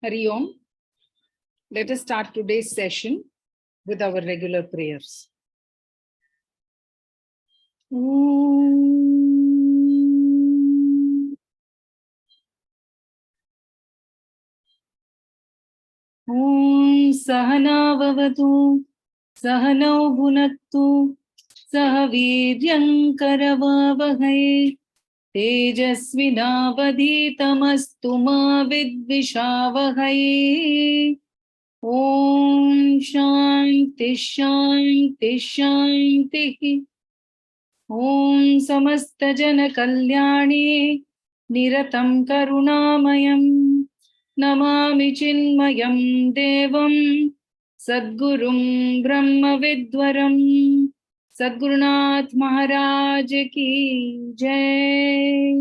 Hari Om. Let us start today's session with our regular prayers. Om Sahana Vavatu Sahanau Bhunaktu Sahaviryam Karavavahai Tejasvinavadhitamastu ma vidvishavahai. Om Shanti Shanti Shanti. Om Samasta Jana Kalyani Niratam Karunamayam Namami Chinmayam Devam Sadgurum Brahma Vidwaram Sadgurunath Maharaj Ki Jai.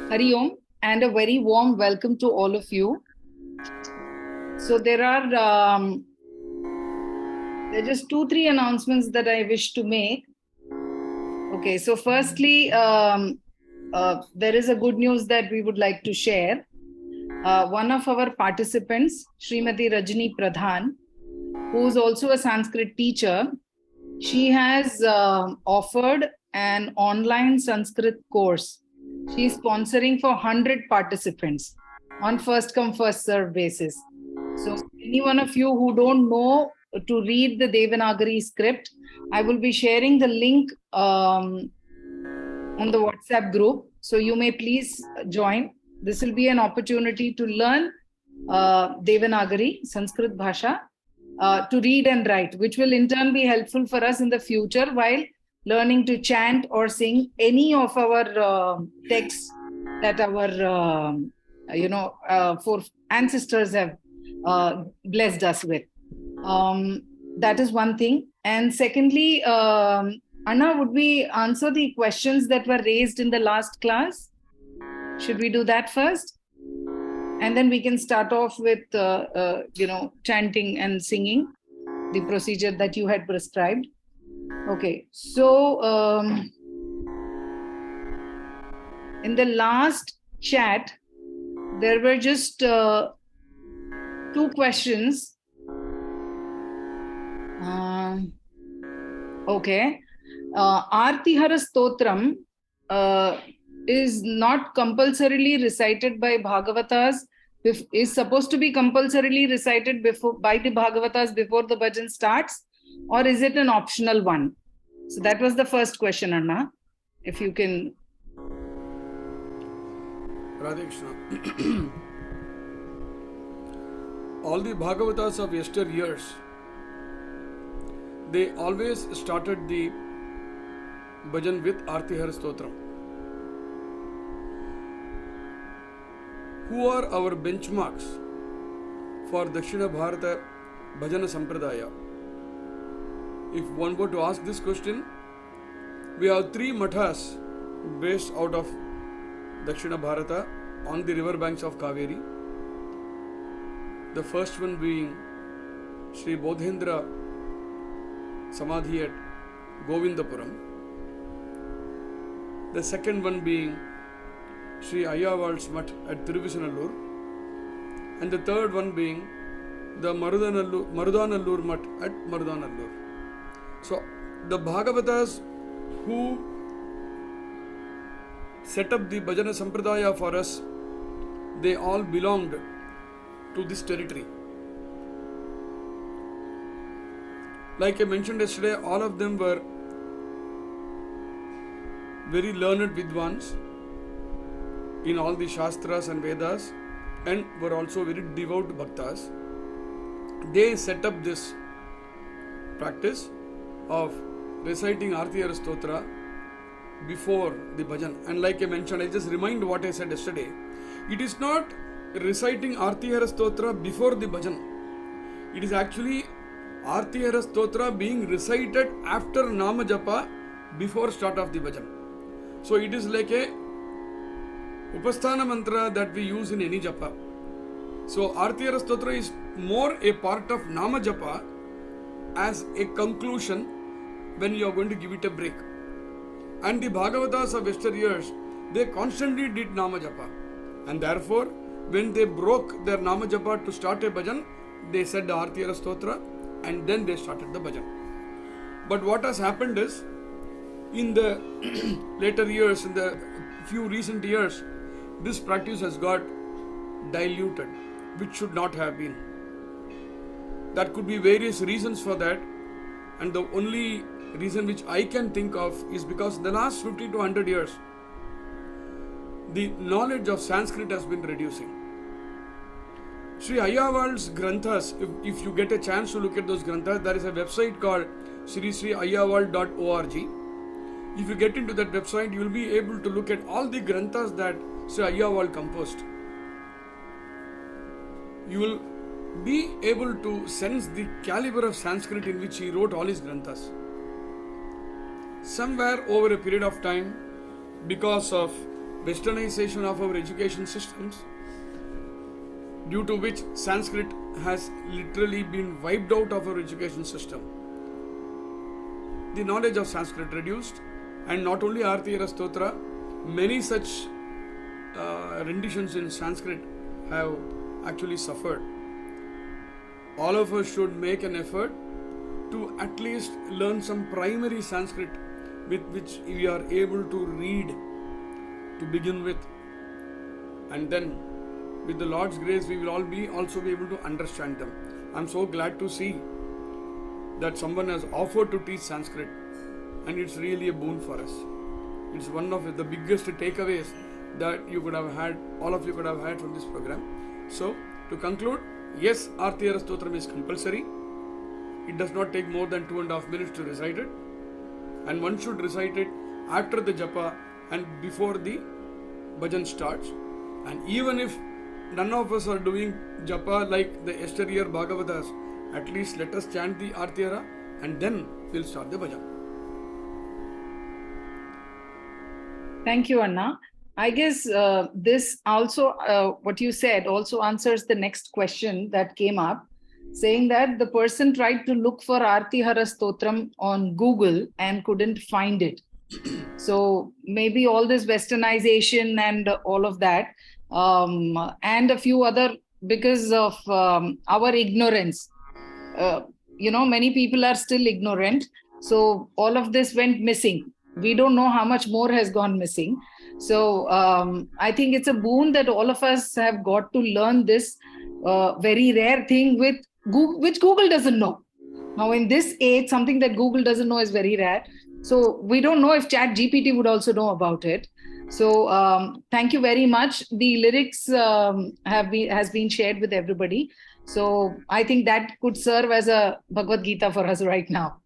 Hari Om and a very warm welcome to all of you. So there are just 2-3 announcements that I wish to make. Okay, so firstly, there is a good news that we would like to share. One of our participants, Srimati Rajni Pradhan, who is also a Sanskrit teacher, she has offered an online Sanskrit course. She is sponsoring for 100 participants on first come first serve basis. So any one of you who don't know to read the Devanagari script, I will be sharing the link on the WhatsApp group. So you may please join. This will be an opportunity to learn Devanagari, Sanskrit Bhasha, to read and write, which will in turn be helpful for us in the future while learning to chant or sing any of our texts that our, for ancestors have blessed us with. That is one thing. And secondly, Anna, would we answer the questions that were raised in the last class? Should we do that first? And then we can start off with, chanting and singing, the procedure that you had prescribed. Okay, so in the last chat, there were just 2 questions. Okay, Artihara Stotram is not compulsorily recited by Bhagavatas, is supposed to be compulsorily recited by the Bhagavatas before the bhajan starts, or is it an optional one? So that was the first question, Anna. If you can. Radhe Krishna. All the Bhagavatas of yesteryears, they always started the bhajan with Artihara Stotram. Who are our benchmarks for Dakshina Bharata Bhajana Sampradaya? If one were to ask this question, we have 3 mathas based out of Dakshina Bharata on the river banks of Kaveri. The first one being Sri Bodhendra Samadhi at Govindapuram. The second one being Sri Ayyaval's Mutt at Tiruvisanallur. And the third one being the Marudanallur Mutt at Marudanallur. So, the Bhagavatas who set up the Bhajana Sampradaya for us, they all belonged to this territory. Like I mentioned yesterday, all of them were very learned Vidwans in all the Shastras and Vedas, and were also very devout Bhaktas. They set up this practice of reciting Artihara Stotra before the bhajan. And like I mentioned, I just remind what I said yesterday. It is not reciting Artihara Stotra before the bhajan. It is actually Artihara Stotra being recited after Nama Japa before start of the bhajan. So it is like a Upasthana mantra that we use in any japa. So Artihara Stotra is more a part of Nama Japa as a conclusion when you are going to give it a break. And the Bhagavatas of yesteryears, they constantly did Nama Japa. And therefore, when they broke their Nama Japa to start a bhajan, they said the Artiyara Stotra and then they started the bhajan. But what has happened is, in the later years, in the few recent years, this practice has got diluted, which should not have been. There could be various reasons for that, and the only reason which I can think of is because the last 50 to 100 years, the knowledge of Sanskrit has been reducing. Sri Ayyawal's Granthas, if you get a chance to look at those Granthas, there is a website called sri-ayyawal.org. If you get into that website, you will be able to look at all the Granthas that Sri Ayyawal composed. You will be able to sense the caliber of Sanskrit in which he wrote all his Granthas. Somewhere over a period of time, because of westernization of our education systems, due to which Sanskrit has literally been wiped out of our education system, the knowledge of Sanskrit reduced, and not only Artiyara Stotra, many such renditions in Sanskrit have actually suffered. All of us should make an effort to at least learn some primary Sanskrit with which we are able to read to begin with, and then with the Lord's grace we will also be able to understand them. I am so glad to see that someone has offered to teach Sanskrit, and it's really a boon for us. It's one of the biggest takeaways that you could have had, all of you could have had from this program. So, to conclude, yes, Artiyara Stotram is compulsory. It does not take more than 2.5 minutes to recite it, and one should recite it after the japa and before the bhajan starts. And even if none of us are doing japa like the yesteryear Bhagavatas, at least let us chant the Artiyara and then we'll start the bhajan. Thank you, Anna. I guess this also, what you said also answers the next question that came up, saying that the person tried to look for Artihara Stotram on Google and couldn't find it. So maybe all this westernization and all of that, and a few other, because of our ignorance, many people are still ignorant. So all of this went missing. We don't know how much more has gone missing. So I think it's a boon that all of us have got to learn this very rare thing which Google doesn't know. Now in this age, something that Google doesn't know is very rare. So we don't know if ChatGPT would also know about it. So thank you very much. The lyrics has been shared with everybody. So I think that could serve as a Bhagavad Gita for us right now.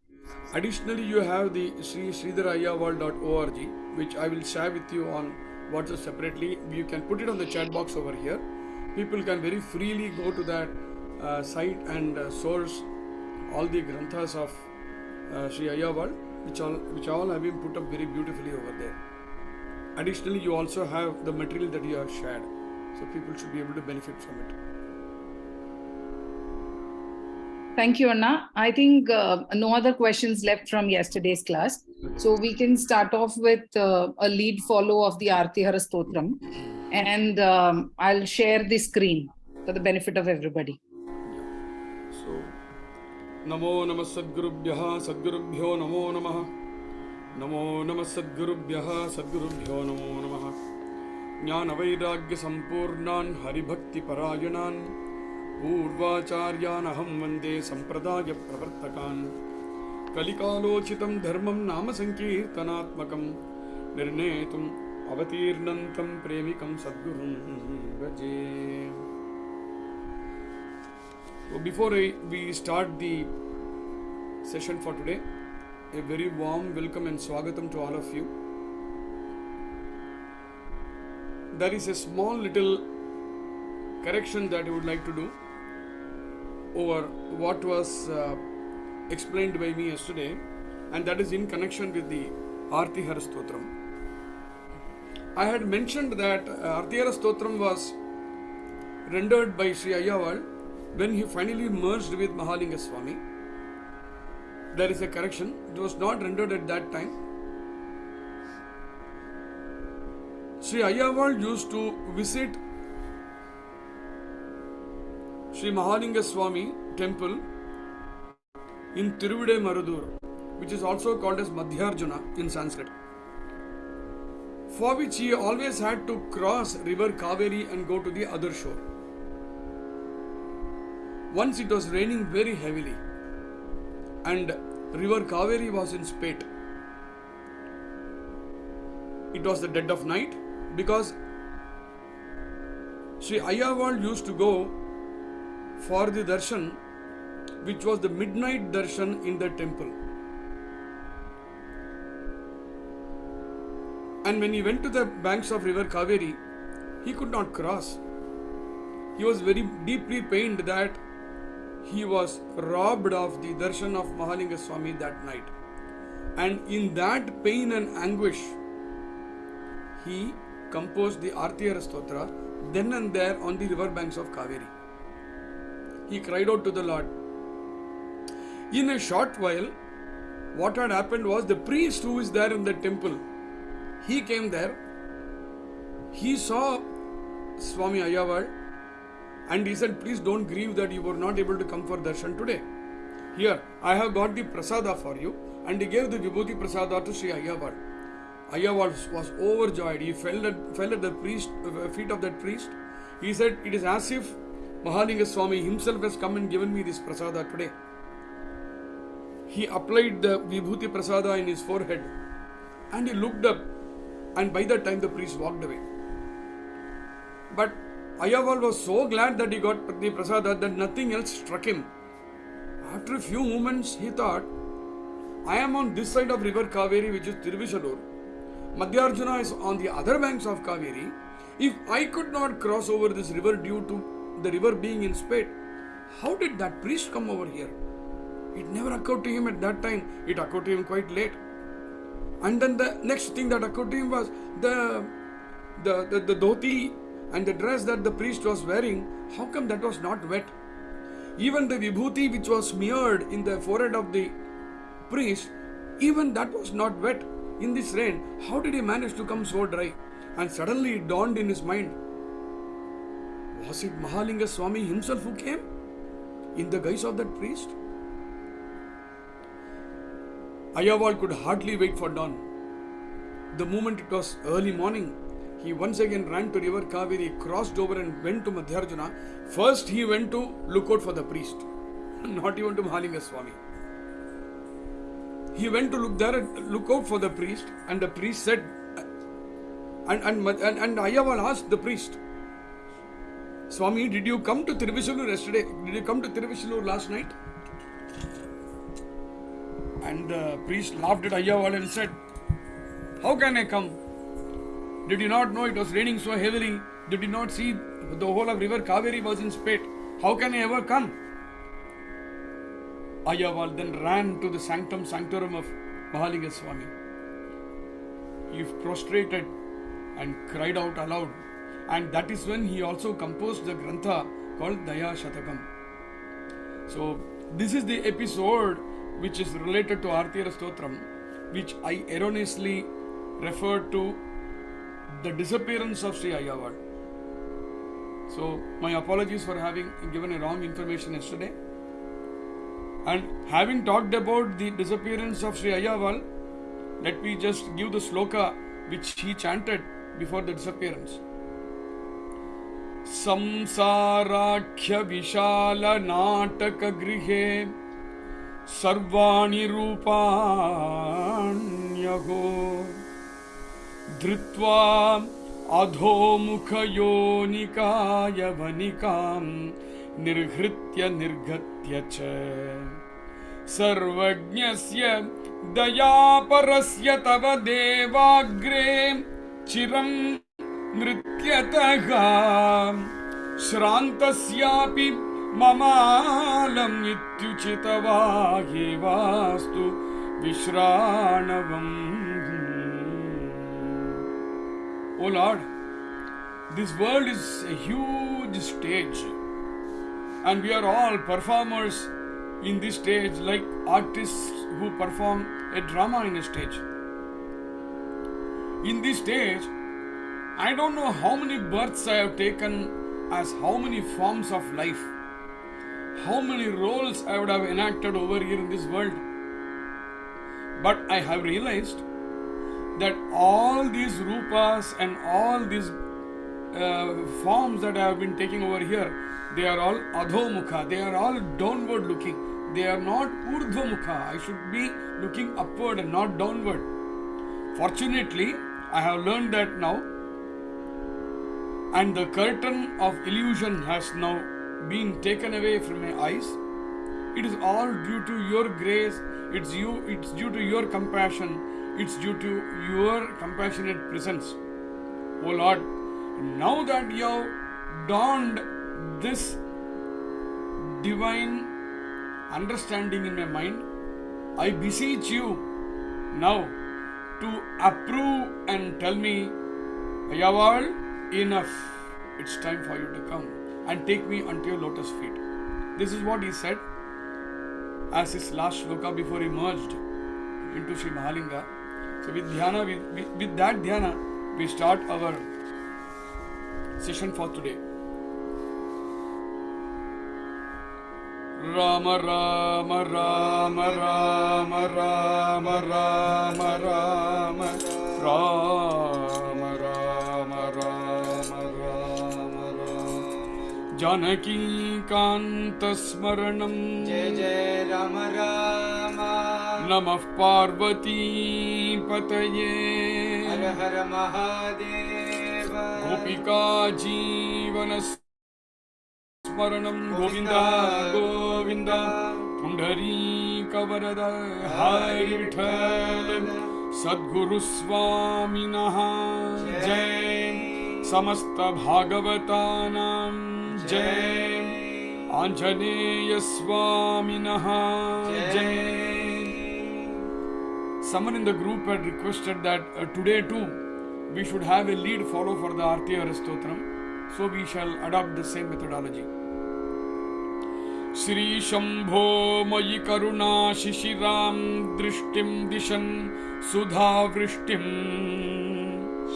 Additionally, you have the sridharayyawal.org, which I will share with you on WhatsApp separately. You can put it on the chat box over here. People can very freely go to that site and source all the granthas of Sri Ayyawal, which all have been put up very beautifully over there. Additionally, you also have the material that you have shared, so people should be able to benefit from it. Thank you, Anna. I think no other questions left from yesterday's class. So we can start off with a lead follow of the Artihara Stotram. And I'll share the screen for the benefit of everybody. So, Namo Namah Sadgurubhyaha Sadgurubhyo Namo Namah. Namo Namah Sadgurubhyaha Sadgurubhyo Namo Namah. Jnana Vairagya Sampurnan Haribhakti Parayanan Purvacharyanaham Vande Sampradaya Pravartakan Kalikalochitam Dharmam Nama Sankirtanatmakam Nirnetum Avatirnantam Premikam Sadgurum Bhaje. So before we start the session for today, a very warm welcome and swagatam to all of you. There is a small little correction that I would like to do over what was explained by me yesterday, and that is in connection with the Artihara Stotram. I had mentioned that Artihara Stotram was rendered by Sri Ayyawal when he finally merged with Mahalinga Swami. There is a correction. It was not rendered at that time. Sri Ayyawal used to visit Sri Mahalinga Swami temple in Tiruvide Marudur, which is also called as Madhyarjuna in Sanskrit, for which he always had to cross river Kaveri and go to the other shore. Once it was raining very heavily and river Kaveri was in spate. It was the dead of night because Sri Ayyawal used to go for the darshan, which was the midnight darshan in the temple. And when he went to the banks of river Kaveri, he could not cross. He was very deeply pained that he was robbed of the darshan of Mahalinga Swami that night. And in that pain and anguish, he composed the Artiyara Stotra then and there on the river banks of Kaveri. He cried out to the Lord. In a short while, what had happened was the priest who is there in the temple, he came there, he saw Swami Ayyawal and he said, please don't grieve that you were not able to come for darshan today. Here, I have got the prasada for you, and he gave the Vibhuti prasada to Sri Ayyawal. Ayyawal was overjoyed. He fell at the feet of that priest. He said, it is as if Mahalinga Swami himself has come and given me this prasada today. He applied the Vibhuti prasada in his forehead and he looked up, and by that time the priest walked away. But Ayyawal was so glad that he got the prasada that nothing else struck him. After a few moments, he thought, I am on this side of river Kaveri, which is Tiruvishalur. Madhyarjuna is on the other banks of Kaveri. If I could not cross over this river due to the river being in spate, how did that priest come over here? It never occurred to him at that time. It occurred to him quite late. And then the next thing that occurred to him was the dhoti and the dress that the priest was wearing. How come that was not wet? Even the vibhuti which was smeared in the forehead of the priest, even that was not wet. In this rain, how did he manage to come so dry? And suddenly it dawned in his mind, was it Mahalinga Swami himself who came in the guise of that priest? Ayyawal could hardly wait for dawn. The moment it was early morning, he once again ran to river Kaveri, crossed over and went to Madhyarjuna. First he went to look out for the priest, not even to Mahalinga Swami. He went to look out for the priest, and the priest said, and Ayyawal asked the priest, Swami, did you come to Tiruvishalur yesterday? Did you come to Tiruvishalur last night? And the priest laughed at Ayyawal and said, how can I come? Did you not know it was raining so heavily? Did you not see the whole of river Kaveri was in spate? How can I ever come? Ayyawal then ran to the sanctum sanctorum of Mahalinga Swami. He prostrated and cried out aloud. And that is when he also composed the grantha called Daya Shatakam. So this is the episode which is related to Artiyara Stotram, which I erroneously referred to the disappearance of Sri Ayyawal. So my apologies for having given a wrong information yesterday. And having talked about the disappearance of Sri Ayyawal, let me just give the sloka which he chanted before the disappearance. Samsarakhya vishala nataka grihe sarvani rupanyaho dhritva adhomukha yonikaya vanikam nirghritya nirghatya cha sarvajñasya dayaparasya tava devagre chiram nrityataha shrantasyapi mamalam ityuchitava hevastu vishranavam. O Lord, this world is a huge stage, and we are all performers in this stage, like artists who perform a drama in a stage. In this stage, I don't know how many births I have taken as how many forms of life, how many roles I would have enacted over here in this world. But I have realized that all these rupas and all these forms that I have been taking over here, they are all adhomukha, they are all downward looking. They are not urdhvamukha. I should be looking upward and not downward. Fortunately, I have learned that now, and the curtain of illusion has now been taken away from my eyes. It is all due to your grace, it's due to your compassion, it's due to your compassionate presence. O Lord, now that you have dawned this divine understanding in my mind, I beseech you now to approve and tell me, Ayaval, enough. It's time for you to come and take me unto your lotus feet. This is what he said as his last shloka before he merged into Sri Mahalinga. So with dhyana, with that dhyana, we start our session for today. Rama Rama Rama Rama Rama Rama Rama Rama Rama Rama Rama Janaki Kanta Smaranam Jai Jai Rama Rama Namah Parvati Pataye Har Har Mahadeva Gopika Jeevana Smaranam Govinda Govinda Pundari Kavarada Hari Vittal Sadguru Swaminaha Jai Samasta Bhagavatanam Jai Anjaneya Swaminaha Jai. Someone in the group had requested that today too we should have a lead follow for the Arti Aristotram. So we shall adopt the same methodology. Sri Shambho Mayi Karuna Shishiram Drishtim Dishan Sudha Vrishtim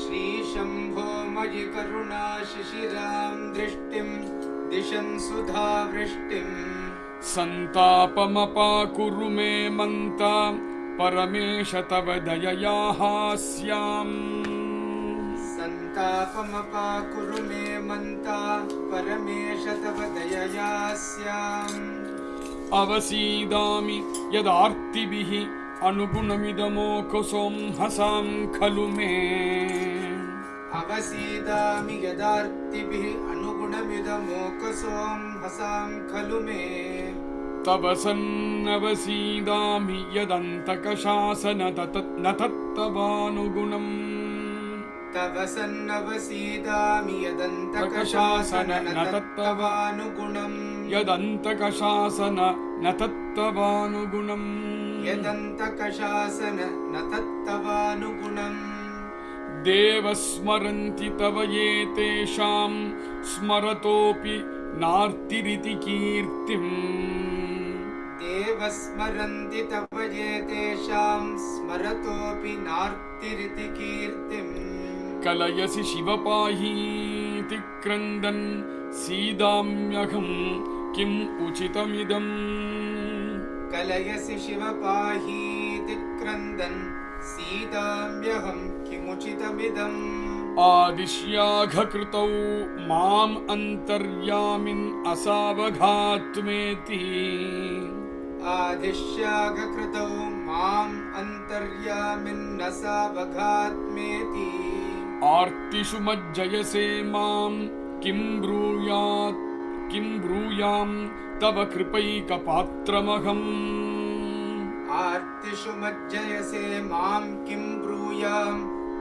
Shri Shambho Mayi Karuna Shishiram Drishtim Dishan Sudha Vrishtim Santapamapa Kurume Manta Paramesha Tava Dayayahasyam Santapamapa Kurume Manta Paramesha Tava Dayayasyam Avasidami Yadartibihi Anugunamidamo Hasam Khalume Avasidami Yadartibhi Anugunamidamokasam Hasam Khalume Tavasanavasidami Yadantakashasana Natattavanugunam Tavasanavasidami Yadantakashasana Natattavanugunam Yadantakashasana Natattavanugunam Yadantakashasana Natattavanugunam Devasmaranti Tavayetesham Smaratopi Nartiriti Kirtim Devasmaranti Tavayetesham Smaratopi Nartiriti Kirtim Kalayasi Shivapahi Tikrandan Sidamyaham Kim Uchitamidam Kalayasi Shivapahi Tikrandan Sidamyaham Kimuchitamidam Adishyaghakrtau Mam Antaryamin Asavaghatmeti Adishyagakritau Mam Antaryamin Nasavaghatmeti Artishu Majjayase Mam Kim Bruyam Tava Kripaika Patramaham Artishu Majjayase Mam Kim Bruyam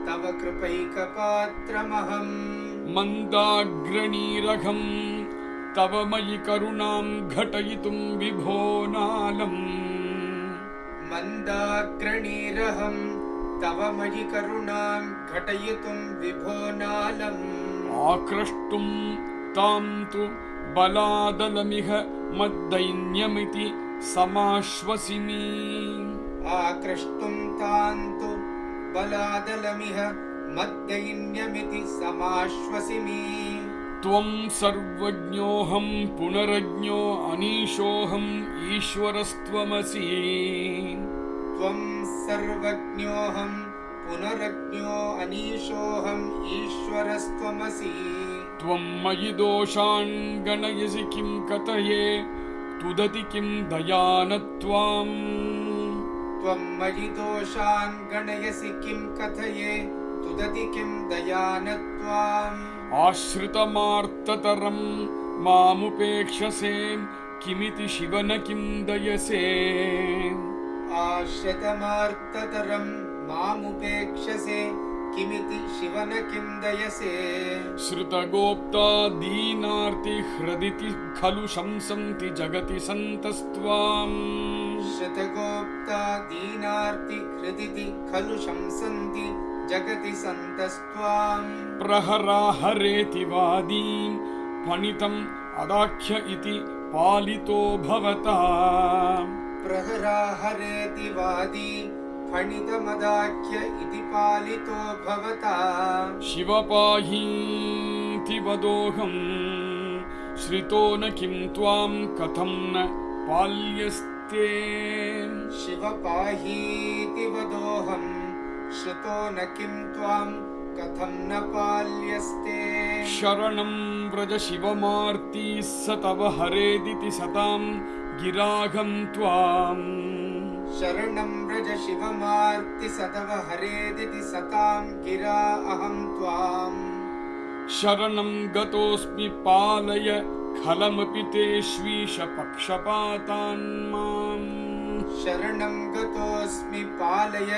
Tava Kripaika Patramaham Mandagraniraham Tava Mayi Karunam Ghatayitum Vibhonalam Mandagraniraham Tava Mayi Karunam Ghatayitum Vibhonalam Akrashtum Tam Tu Baladalamiha Maddainyamiti Samashvasini Akrashtum Tantu Baladalamiha मद्दैन्यमिति समाश्वसिमि। त्वं सर्वज्ञोऽहं पुनरज्ञो अनीशोऽहम् ईश्वरस्त्वमसि। त्वं सर्वज्ञोऽहं पुनरज्ञो अनीशोऽहम् ईश्वरस्त्वमसि। त्वं मयि दोषान् गणयसि किं कथये तुदति किं दयानत्वाम्। त्वं मयि दोषान् गणयसि किं कथये तुदति किं दयानत्वाम्। आश्रितमार्ततरं मामुपेक्षसे किमिति शिव न किं दयसे। आश्रितमार्ततरं मामुपेक्षसे किमिति शिव न किं दयसे। श्रुतगोप्ता दीनार्ति हृदिति खलु शंसन्ति जगति सन्तस्त्वाम्। श्रुतगोप्ता दीनार्ति हृदिति खलु शंसन्ति जगति सन्तस्त्वाम्। प्रहराहरेति वादीं फणितम् अदाख्य इति पालितो भवता। प्रहराहरेति वादी फणितमदाख्य इति पालितो भवता। शिव पाहीति वदोऽहं श्रितो न किं त्वां कथं न पाल्यस्ते। शिव पाहीति वदोऽहं श्रुतो न किं त्वां कथं न पाल्यस्ते। शरणं व्रज शिवमार्ती स तव हरेदिति सतां गिराघं त्वाम्। शरणं व्रज शिवमार्ति सतव हरेदिति सतां गिरा अहं त्वाम्। शरणं गतोऽस्मि पालय खलमपि तेष्वीश पक्षपातान् माम्। शरणं गतोऽस्मि पालय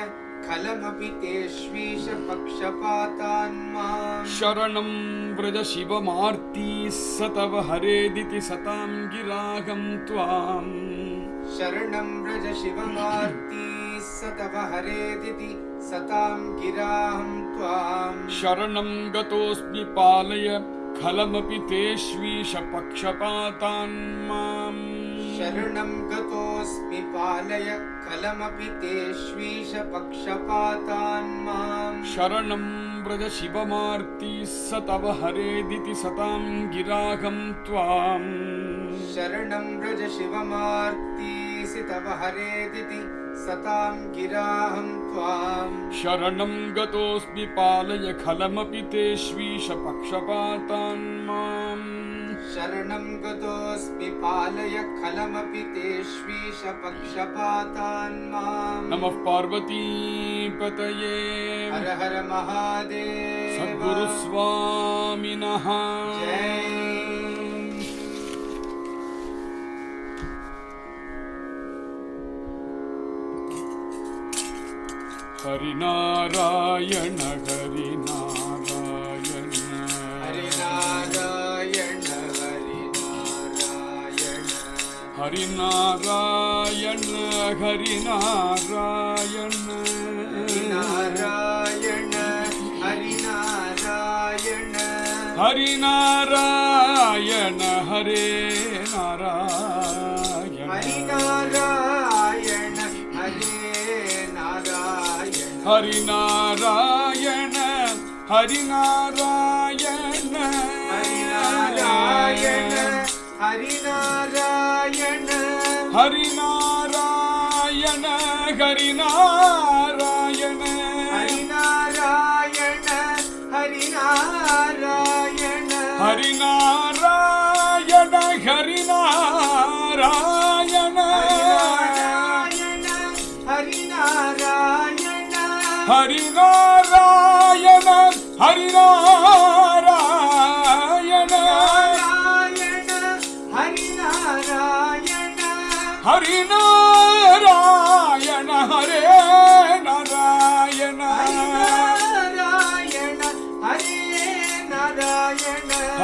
खलमपि तेष्वीश पक्षपातान् माम्। शरणं व्रज शिवमार्ती स तव हरेदिति सतां गिराघं त्वाम्। शरणं व्रज शिवमार्ती स तव हरेदिति सतां गिराहं त्वाम्। शरणं गतोऽस्मि पालय खलमपि तेष्वीश पक्षपातान् माम्। शरणं गतोऽस्मि पालय खलमपि तेष्वीश पक्षपातान् माम्। शरणं व्रज शिवमार्ती स तव हरेदिति सतां गिराघं त्वाम्। शरणं व्रज शिवमार्ती स तव हरेदिति सतां गिराहं त्वाम्। शरणं गतोऽस्मि पालय खलमपि तेष्वीश पक्षपातान् माम्। शरणं गतोऽस्मि पालय खलमपि तेष्वीश पक्षपातान् माम्। नमः पार्वती पतये हर हर महादेव। सद्गुरु स्वामिनः जय। हरिनारायण हरिनारायण हरिनारायण हरिनारायण हरिनारायण हरिनारायण हरिनारायण हरिनारायण हरिनारायण हरे नारायण हरिनारायण हरे नारायण हरिनारायण हरिनारायण हरिनारायण हरिनारायण हरिनारायण हरिनारायण हरिनारायण हरिनारायण हरिनारायण हरिनारायण हरिनारायण हरिनारायण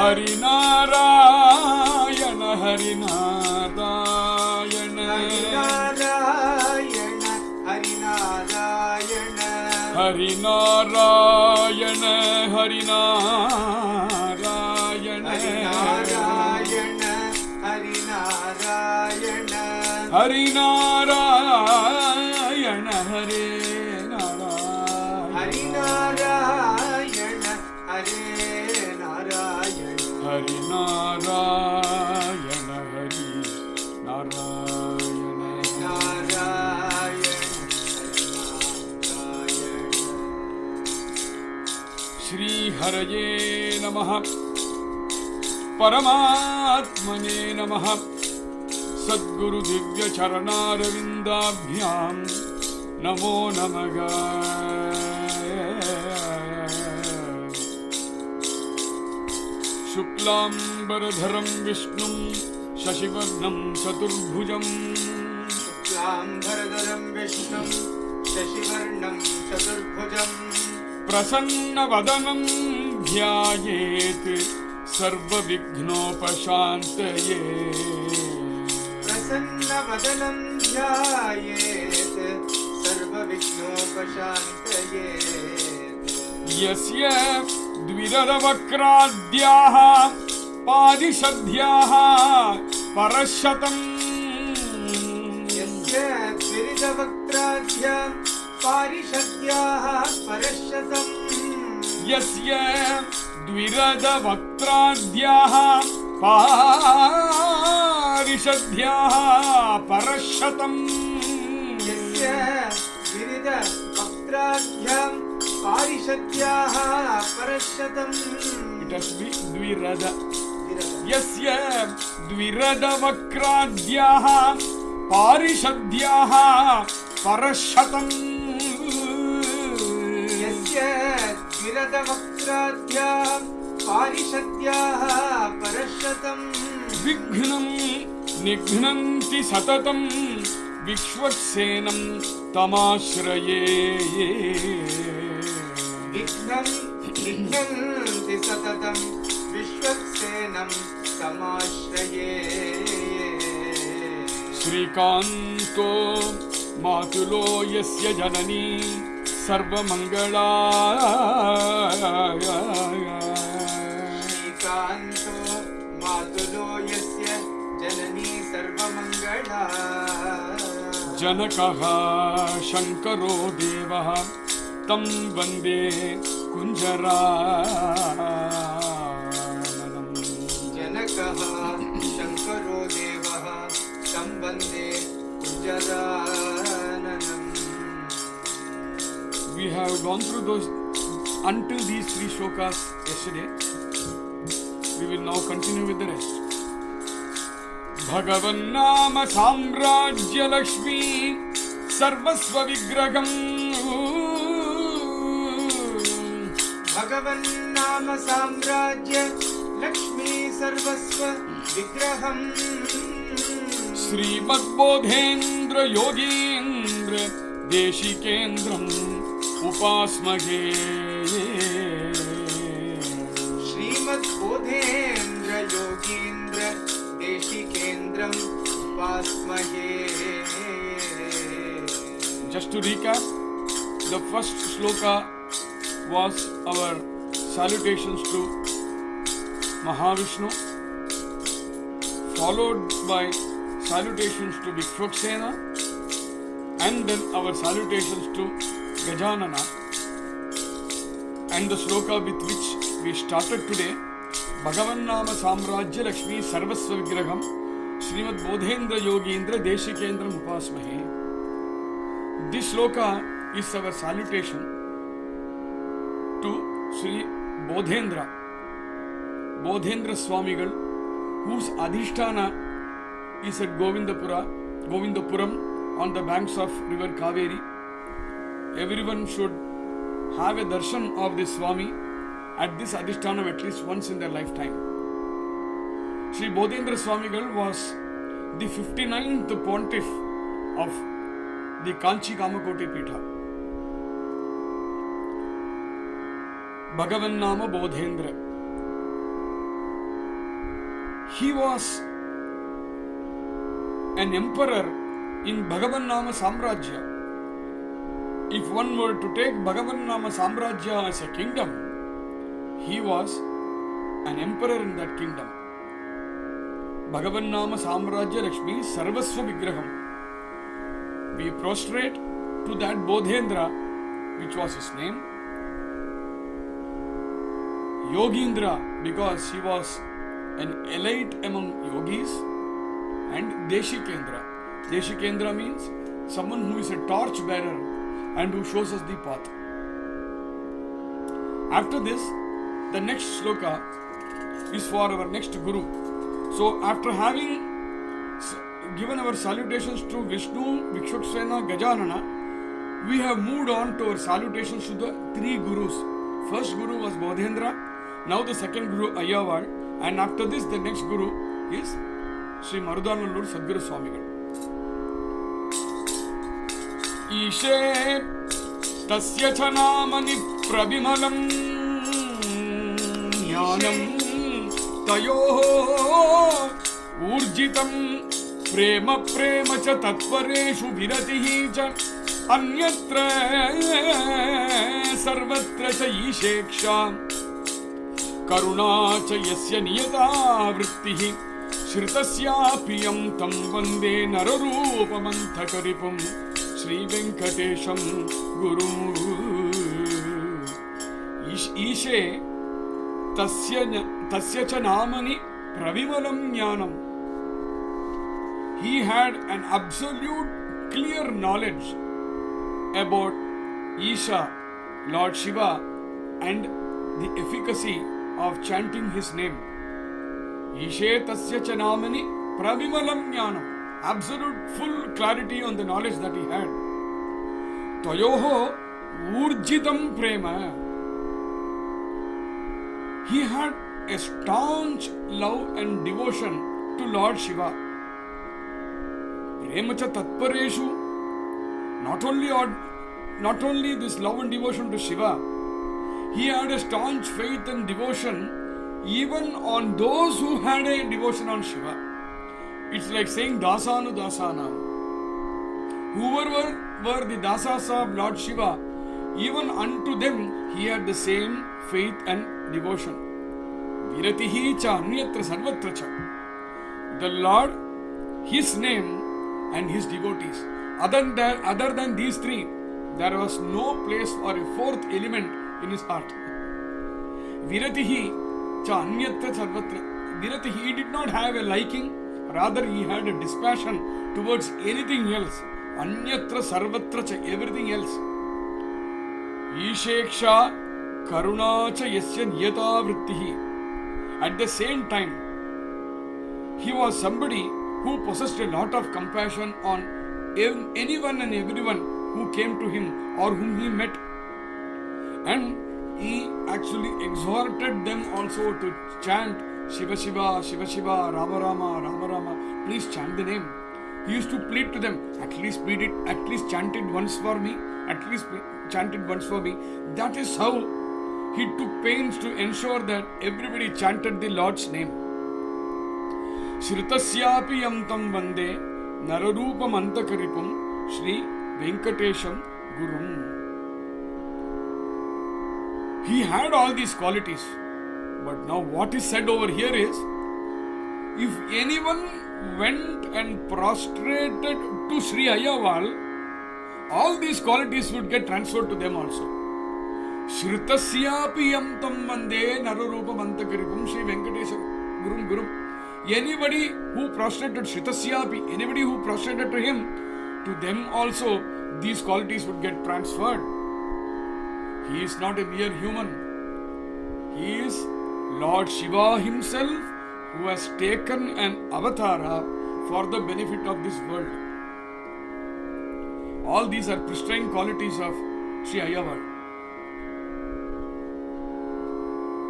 हरिनारायण हरिनारायण हरे नारायण हरिनारायण हरिनारायण हरिनारायण हरिनारायण हरिनारायण हरे Narayan Narayana Hari Narayana Hari Narayana Narayana Shri Haraye Namaha Paramatmane Namaha Sadguru Divya Charanarvindabhyam Namo Namaga Shuklam Baradharam Vishnum Shashivarnam Chaturbhujam Shuklambaradharam Vishnum Shashivarnam Chaturbhujam Prasanna Vadanam Dhyayet Sarva Vignopashantaye Prasanna Vadanam Dhyayet Sarva Vignopashantaye Yasya Dviradavakradhyaha Padishadhyaha Parashatam Yasya Dviridavakradhya Parishadhyaha Parashatam Yasya Dviradavakradhyaha Parishadhyaha Parashatam Yasya Dviridavakradhya Parishadhyaha Parashatam It has to be Dvirada. Yasya Dviradavakradhyaha Parishadhyaha Parashatam Yasya Dviradavakradhya Parishadhyaha Parashatam Vignam Nighnanti Satatam Vishwaksenam Tamashraye Vignam Nignanti Satatam Vishwaksenam Tamashraye Srikanto Matulo Yasya Janani Sarvamangala Srikanto Matulo Yasya Janani Sarvamangala Janakaha Shankaro Devaha Tam Vande Kunjaranam Janakaha Shankaro Devaha Tam Vande Kunjaranam. We have gone through those until these three shlokas yesterday. We will now continue with the rest. Bhagavannama Samrajya Lakshmi Sarvasva Vigraham Bhagavan Nama Samrajya Lakshmi Sarvasva Vigraham Srimad Bodhendra Yogendra Deshikendram Upasmage Srimad Bodhendra Yogendra Deshikendram Upasmahe. Just to recap, the first shloka was our salutations to Mahavishnu, followed by salutations to Vishwaksena, and then our salutations to Gajanana. And the shloka with which we started today, Bhagavan Nama Samrajya Lakshmi Sarvasva Vigraham Srimad Bodhendra Yogendra Deshikendram Upasmahe. This shloka is our salutation to Sri Bodhendra Swamigal, whose Adhisthana is at Govindapuram on the banks of river Kaveri. Everyone should have a darshan of this Swami at this Adhisthana at least once in their lifetime. Sri Bodhendra Swamigal was the 59th pontiff of the Kanchi Kamakoti Pitha. Bhagavan Nama Bodhendra. He was an emperor in Bhagavan Nama Samrajya. If one were to take Bhagavan Nama Samrajya as a kingdom, he was an emperor in that kingdom. Bhagavan Nama Samrajya Lakshmi Sarvasva Vigraham. We prostrate to that Bodhendra, which was his name. Yogindra because she was an elite among yogis, and Deshikendra. Deshikendra means someone who is a torch bearer and who shows us the path. After this, the next sloka is for our next Guru. So after having given our salutations to Vishnu, Vikshuksena, Gajanana, we have moved on to our salutations to the three Gurus. First Guru was Bodhendra, now the second Guru Ayyavar, and after this the next Guru is Sri Marudanallur Sadguru Swamigal. Ishe tasya cha namani prabimalam jnanam tayoho urjitam prema prema cha tatpareshu viratihi cha anyatra sarvatra cha isheksha karuna cha yasya niyata vrittihi shritasyapi tam vande nararoopamantakaripum Shri Venkatesham Guru. Ishe tasya cha namani pravimalam jnanam. He had an absolute clear knowledge about Isha, Lord Shiva, and the efficacy of chanting his name. Ishe tasya cha namani pravimalam jnanam. Absolute full clarity on the knowledge that he had. Tayoho urjitam prema. He had a staunch love and devotion to Lord Shiva. Premacha tatpareshu. Not only this love and devotion to Shiva, he had a staunch faith and devotion even on those who had a devotion on Shiva. It's like saying Dasanu Dasana. Whoever were the Dasas of Lord Shiva, even unto them he had the same faith and devotion. Viratihi cha anyatra sarvatra cha. The Lord, his name and his devotees. Other than these three, there was no place for a fourth element in his heart. Viratihi cha anyatra sarvatra. Viratihi, he did not have a liking. Rather, he had a dispassion towards anything else. Anyatra sarvatra cha, everything else. Isheksha karuna cha yasya niyata vrittihi. At the same time, he was somebody who possessed a lot of compassion on anyone and everyone who came to him or whom he met. And he actually exhorted them also to chant Shiva Shiva, Shiva Shiva, Rama Rama, Rama Rama. Please chant the name. He used to plead to them, at least chant it once for me. At least chant it once for me. That is how he took pains to ensure that everybody chanted the Lord's name. Shritasyapi tam vande nararupam antakaripum Shri Venkatesham Gurum. He had all these qualities. But now what is said over here is, if anyone went and prostrated to Sri Ayyaval, all these qualities would get transferred to them also. Shritasyapi tam vande nararupam antakaripum Shri Venkatesha Gurum Gurum. Anybody who prostrated Shritasyapi, anybody who prostrated to him, to them also these qualities would get transferred. He is not a mere human. He is Lord Shiva himself, who has taken an avatara for the benefit of this world. All these are pristine qualities of Sri Ayyavar.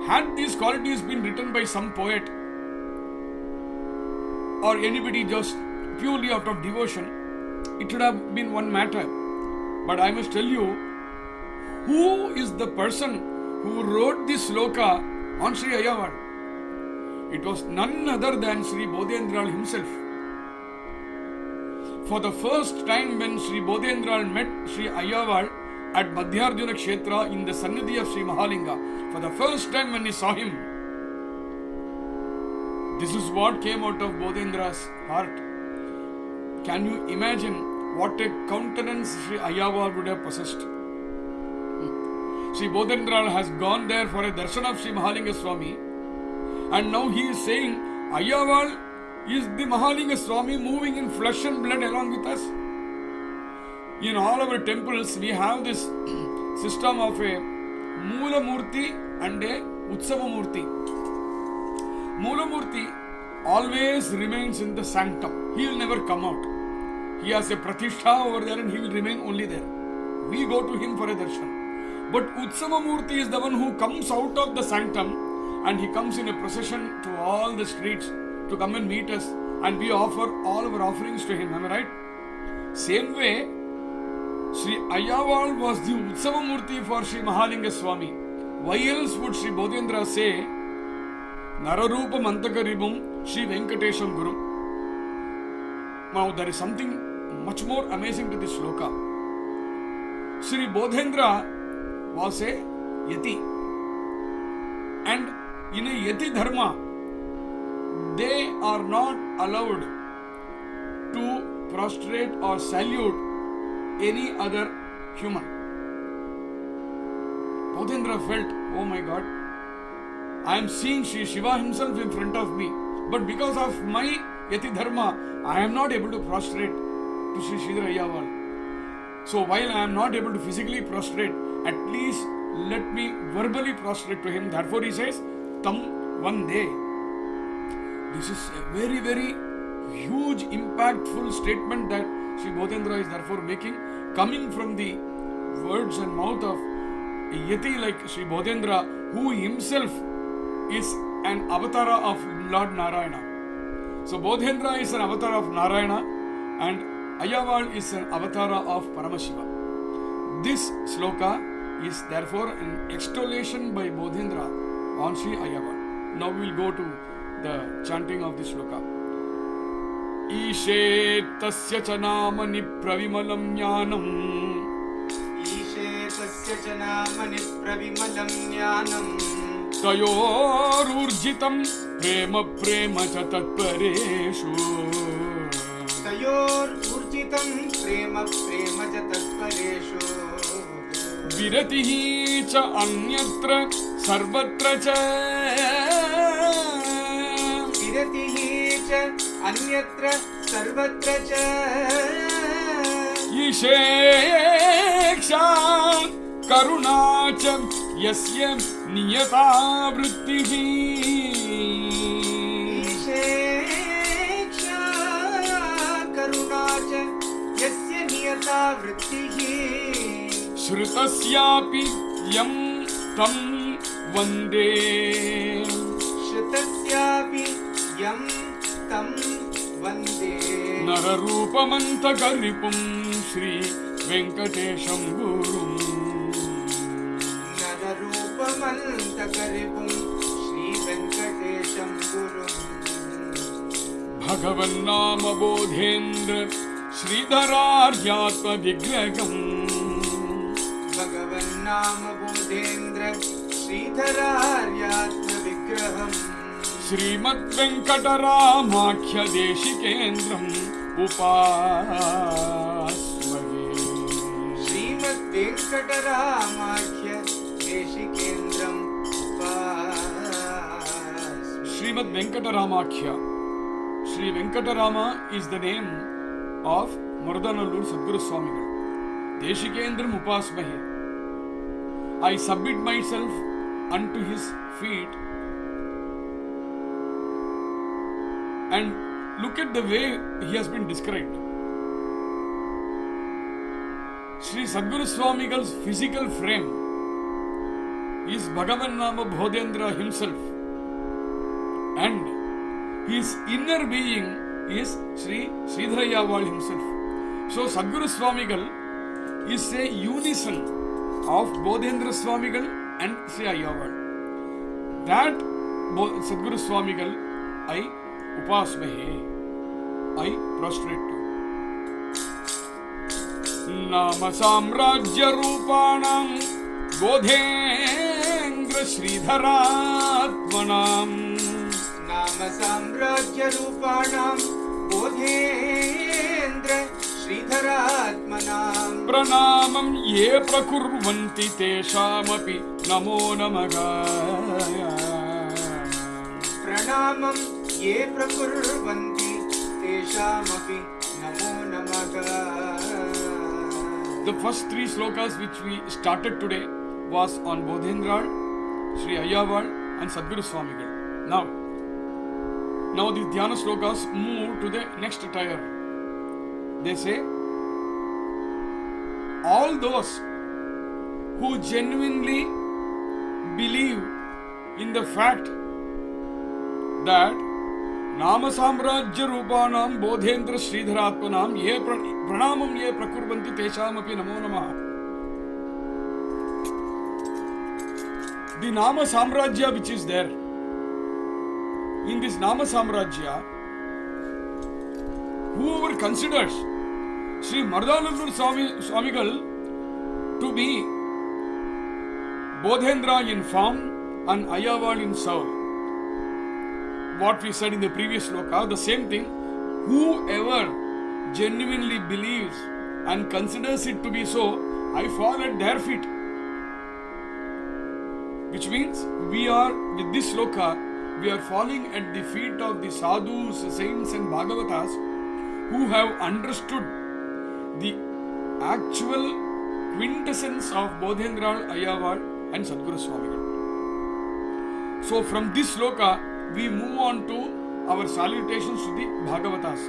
Had these qualities been written by some poet or anybody just purely out of devotion, it should have been one matter. But I must tell you, who is the person who wrote this sloka on Sri Ayyavar? It was none other than Sri Bodhendral himself. For the first time when Sri Bodhendral met Sri Ayyavar at Madhyarjuna Kshetra in the Sannidhi of Sri Mahalinga, for the first time when he saw him, this is what came out of Bodhendra's heart. Can you imagine what a countenance Sri Ayyavar would have possessed? Sri Bodhendra has gone there for a darshan of Sri Mahalinga Swami, and now he is saying, Ayyaval is the Mahalinga Swami moving in flesh and blood along with us. In all our temples, we have this system of a Mula Murti and a Utsava Murti. Mula Murti always remains in the sanctum. He will never come out. He has a pratishtha over there and he will remain only there. We go to him for a darshan. But Utsava Murti is the one who comes out of the sanctum and he comes in a procession to all the streets to come and meet us, and we offer all our offerings to him. Am I right? Same way, Sri Ayyaval was the Utsava Murti for Sri Mahalinga Swami. Why else would Sri Bodhendra say, Nararupa Mantakaribum Sri Venkatesham Guru? Now there is something much more amazing to this shloka. Sri Bodhendra was a Yati. And in a Yati Dharma, they are not allowed to prostrate or salute any other human. Bodhendra felt, oh my God, I am seeing Sri Shiva himself in front of me, but because of my Yati Dharma, I am not able to prostrate to Sri Sridhar Ayyaval. So while I am not able to physically prostrate, at least let me verbally prostrate to him. Therefore he says, Tam Vande. This is a very, very huge, impactful statement that Sri Bodhendra is therefore making, coming from the words and mouth of a Yati like Sri Bodhendra, who himself is an avatara of Lord Narayana. So Bodhendra is an avatar of Narayana and Ayyaval is an avatar of Paramashiva. This sloka is therefore an extolation by Bodhendra on Sri Ayyaval. Now we will go to the chanting of this sloka. Ishe tasya cha namani pravimalam jnanam. Ishe tasya cha namani pravimalam jnanam. Tayorurjitam prema prema cha tatpareshu. Tayorurjitam prema prema cha tatpareshu. Viratihi cha anyatra sarvatra cha. Viratihi cha anyatra sarvatra cha. Isheksha karuna cha yasya niyata vrittihi. Isheksha karuna cha yasya niyata vrittihi. Shrutasyapi yam tam vande. Shrutasyapi yam tam vande. Nararupamantakaripum Shri Venkatesham Gurum. Nararupamantakaripum Shri Venkatesham Gurum. Bhagavannama Bodhendra Sridhararyatma Vigraham. Bhagavannama Bodhendra Sridhararyatma Vigraham. Srimad Venkataramakhya Deshikendram Upasmahe. Srimad Venkataramakhya Deshikendram Upasmahe. Srimad Venkataramakhya. Sri Venkatarama is the name of Marudanallur Sadguru Swamigal. Deshikendram Upasmahe. I submit myself unto his feet. And look at the way he has been described. Sri Sadguru Swamigal's physical frame is Bhagavan Nama Bodhendra himself. And his inner being is Sri Sridhar Ayyaval himself. So Sadguru Swamigal is a unison of Bodhendra Swamigal and Sri Ayyaval. That Sadguru Swamigal I Upasmahe, I prostrate to. Nama Samrajya Rupanam Bodhendra Sridharatmanam. Nama Samrajya Rupanam Bodhendra श्रीधरात्मनाम् प्रणामं ये प्रकुर्वन्ति तेषामपि नमो नमः प्रणामं ये प्रकुर्वन्ति तेषामपि नमो नमः The first three slokas which we started today was on Bodhendral, Sri Ayyawal and Sadguru Swamigal. Now the Dhyana slokas move to the next tier. They say, all those who genuinely believe in the fact that Nama Samrajya Rupanam Bodhendra Sridharatmanam Ye Pranamam Ye Prakurvanti Teshamapi Namo Namaha. The Nama Samrajya which is there, in this Nama Samrajya, whoever considers Sri Mardanandur Swamigal to be Bodhendra in form and Ayyawal in soul, what we said in the previous sloka, the same thing, whoever genuinely believes and considers it to be so, I fall at their feet. Which means we are, with this sloka, we are falling at the feet of the sadhus, saints and bhagavatas who have understood the actual quintessence of Bodhendral, Ayyawal and Sadguru Swamigal. So from this sloka, we move on to our salutations to the Bhagavatas.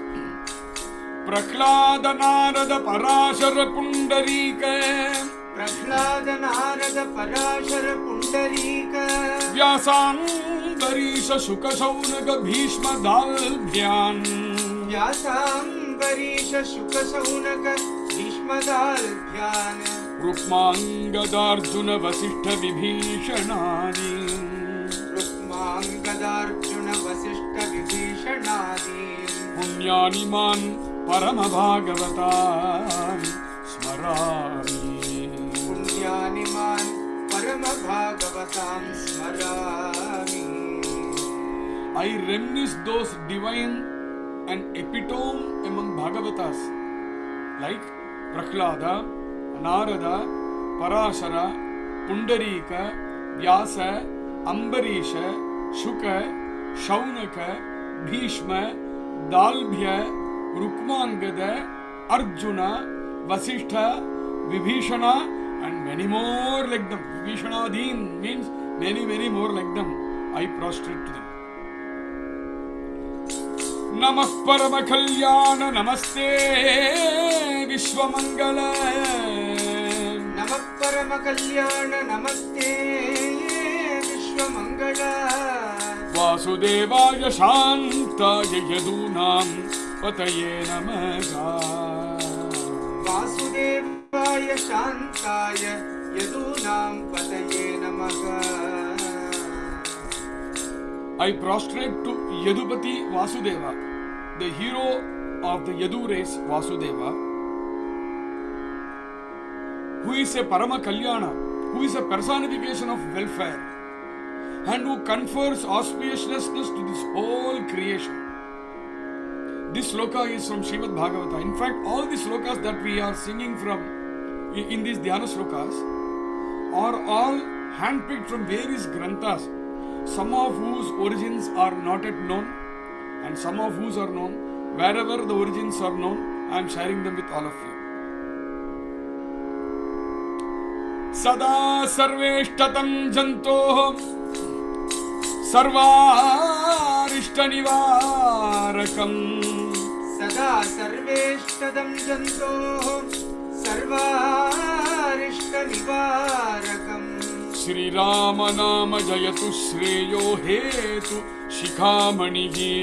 Prahlada Narada Parashara Pundarika Prahlada Narada Parashara Pundarika Vyasambarisha Shuka Shaunaka Bhishma Dalbhyan Vyasambarisha Shuka Shaunaka Bhishma Dalbhyan Rukmangadarjuna Vasishtha Vibhishanadi Rukmangadarjuna Vasishtha Vibhishanadi Punyaniman Paramabhagavatam Smarami Punyaniman Paramabhagavatam Smarami. I reminisce those divine and epitome among Bhagavatas like Prahlada, Narada, Parashara, Pundarika, Vyasa, Ambarisha, Shuka, Shaunaka, Bhishma, Dalbhya, Rukmangada, Arjuna, Vasishtha, Vibhishana and many more like them. Vibhishanadin means many more like them. I prostrate to them. Namah Parama Kalyana Namaste Vishwamangala Namah Parama Kalyana Namaste Vishwamangala Vasudevaya Shantaya Yadunam Pataye Namaha Vasudevaya Shantaya Yadunam Pataye Namaha. I prostrate to Yadupati Vasudeva, the hero of the Yadu race Vasudeva, who is a Parama Kalyana, who is a personification of welfare and who confers auspiciousness to this whole creation. This sloka is from Srimad Bhagavata. In fact, all the slokas that we are singing from in these Dhyana slokas are all handpicked from various granthas, some of whose origins are not yet known and some of whose are known. Wherever the origins are known, I am sharing them with all of you. Sada sarveshtatam janto sarvarishta nivarakam Sada sarveshtadam janto sarvarishta nivarakam Shri Rama Nama Jayatu Shreyo Hetu Shikhamanihi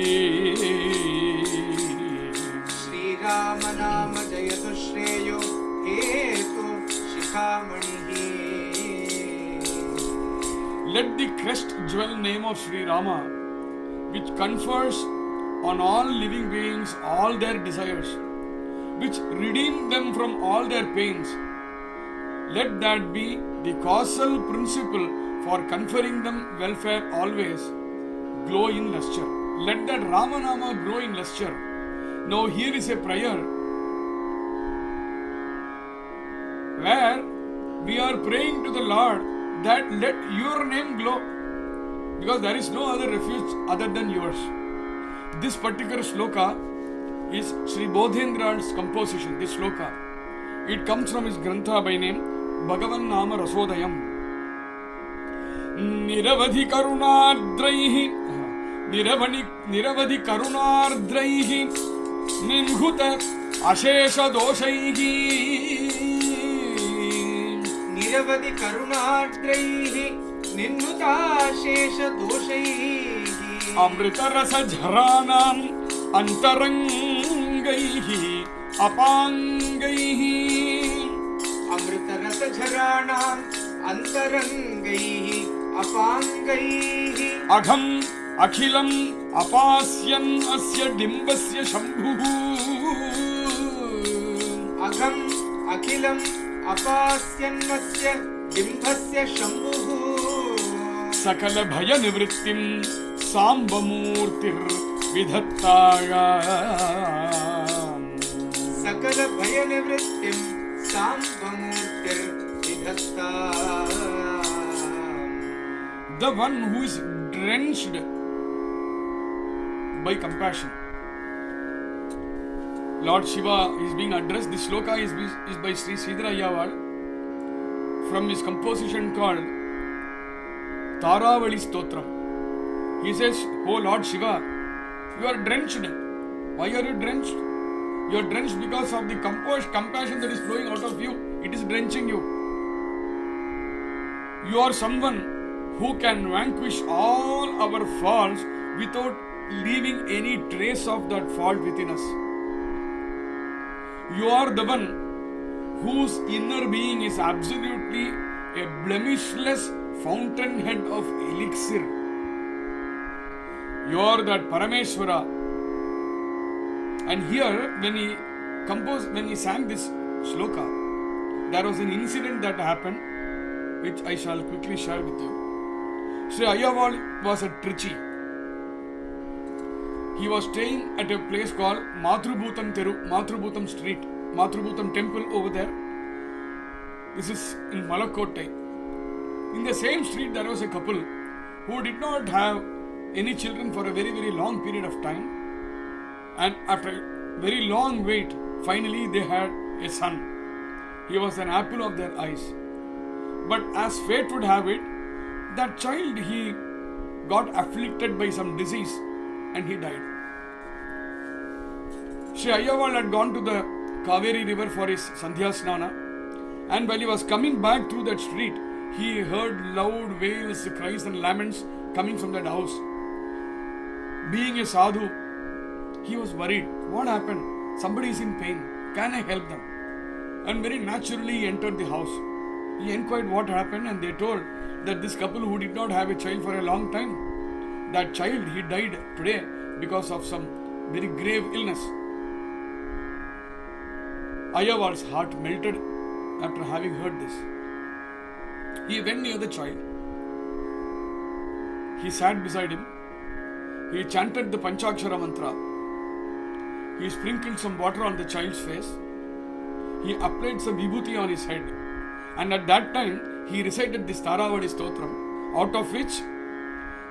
Shri Rama Nama Jayatu Shreyo Hetu Shikhamanihi. Let the crest jewel name of Sri Rama, which confers on all living beings all their desires, which redeem them from all their pains, let that be the causal principle for conferring them welfare always, glow in lustre. Let that Ramanama grow in lustre. Now here is a prayer where we are praying to the Lord that let your name glow, because there is no other refuge other than yours. This particular sloka is Sri Bodhendra's composition. This sloka, it comes from his grantha by name Bhagavan Nama Rasodayam. Niravadhi Karunadraihi Niravadhi Karunadraihi Ninhuta Ashesha Doshaihi Niravadhi Karunadraihi Ninhuta Ashesha Doshaihi Amrita Rasa Jharanam Antarangaihi Apangaihi Amrita Rasa Jharanam Antarangaihi Apangaihi Agham Akhilam Apasyan Asya Dimbasya Shambhu Agham Akhilam Apasyanasya Dimbasya Shambhu Sakala Bhaya Nivrittim Sambamurtir Vidhattaya Sakala Bhaya Nivrittim Sambamurtir Vidhattaya. The one who is drenched by compassion. Lord Shiva is being addressed. This sloka is by Sri Sridhara Ayyawal from his composition called Taravali Stotram. He says, "Oh Lord Shiva, you are drenched. Why are you drenched? You are drenched because of the compassion that is flowing out of you. It is drenching you. You are someone who can vanquish all our faults without leaving any trace of that fault within us. You are the one whose inner being is absolutely a blemishless fountainhead of elixir. You are that Parameshwara." And here, when he sang this sloka, there was an incident that happened, which I shall quickly share with you. Sri Ayyawal was at Trichy. He was staying at a place called Mathrubhutam Street, Mathrubhutam Temple over there. This is in Malakkotai. In the same street, there was a couple who did not have any children for a very, very long period of time. And after a very long wait, finally they had a son. He was an apple of their eyes. But as fate would have it, that child, he got afflicted by some disease and he died. Sri Ayyawal had gone to the Kaveri river for his Sandhya Snana, and while he was coming back through that street, he heard loud wails, cries and laments coming from that house. Being a sadhu, he was worried. What happened? Somebody is in pain. Can I help them? And very naturally he entered the house. He inquired what happened, and they told that this couple who did not have a child for a long time, that child, he died today because of some very grave illness. Ayyawal's heart melted after having heard this. He went near the child. He sat beside him. He chanted the Panchakshara mantra. He sprinkled some water on the child's face. He applied some vibhuti on his head. And at that time, he recited this Taravadi Stotram, out of which,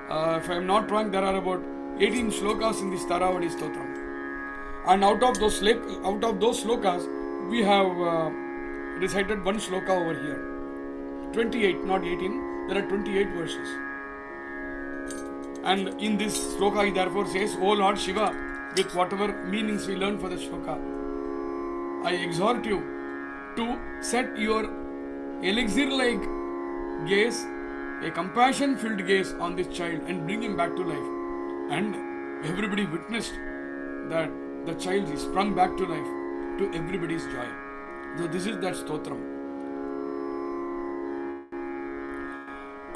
if I am not wrong, there are about 18 slokas in this Taravadi Stotram. And out of those slokas, we have recited one sloka over here. 28, not 18. There are 28 verses. And in this sloka, he therefore says, "O Lord Shiva," with whatever meanings we learn for the sloka, "I exhort you to set your elixir-like gaze, a compassion-filled gaze on this child and bring him back to life." And everybody witnessed that the child is sprung back to life, to everybody's joy. So this is that stotram.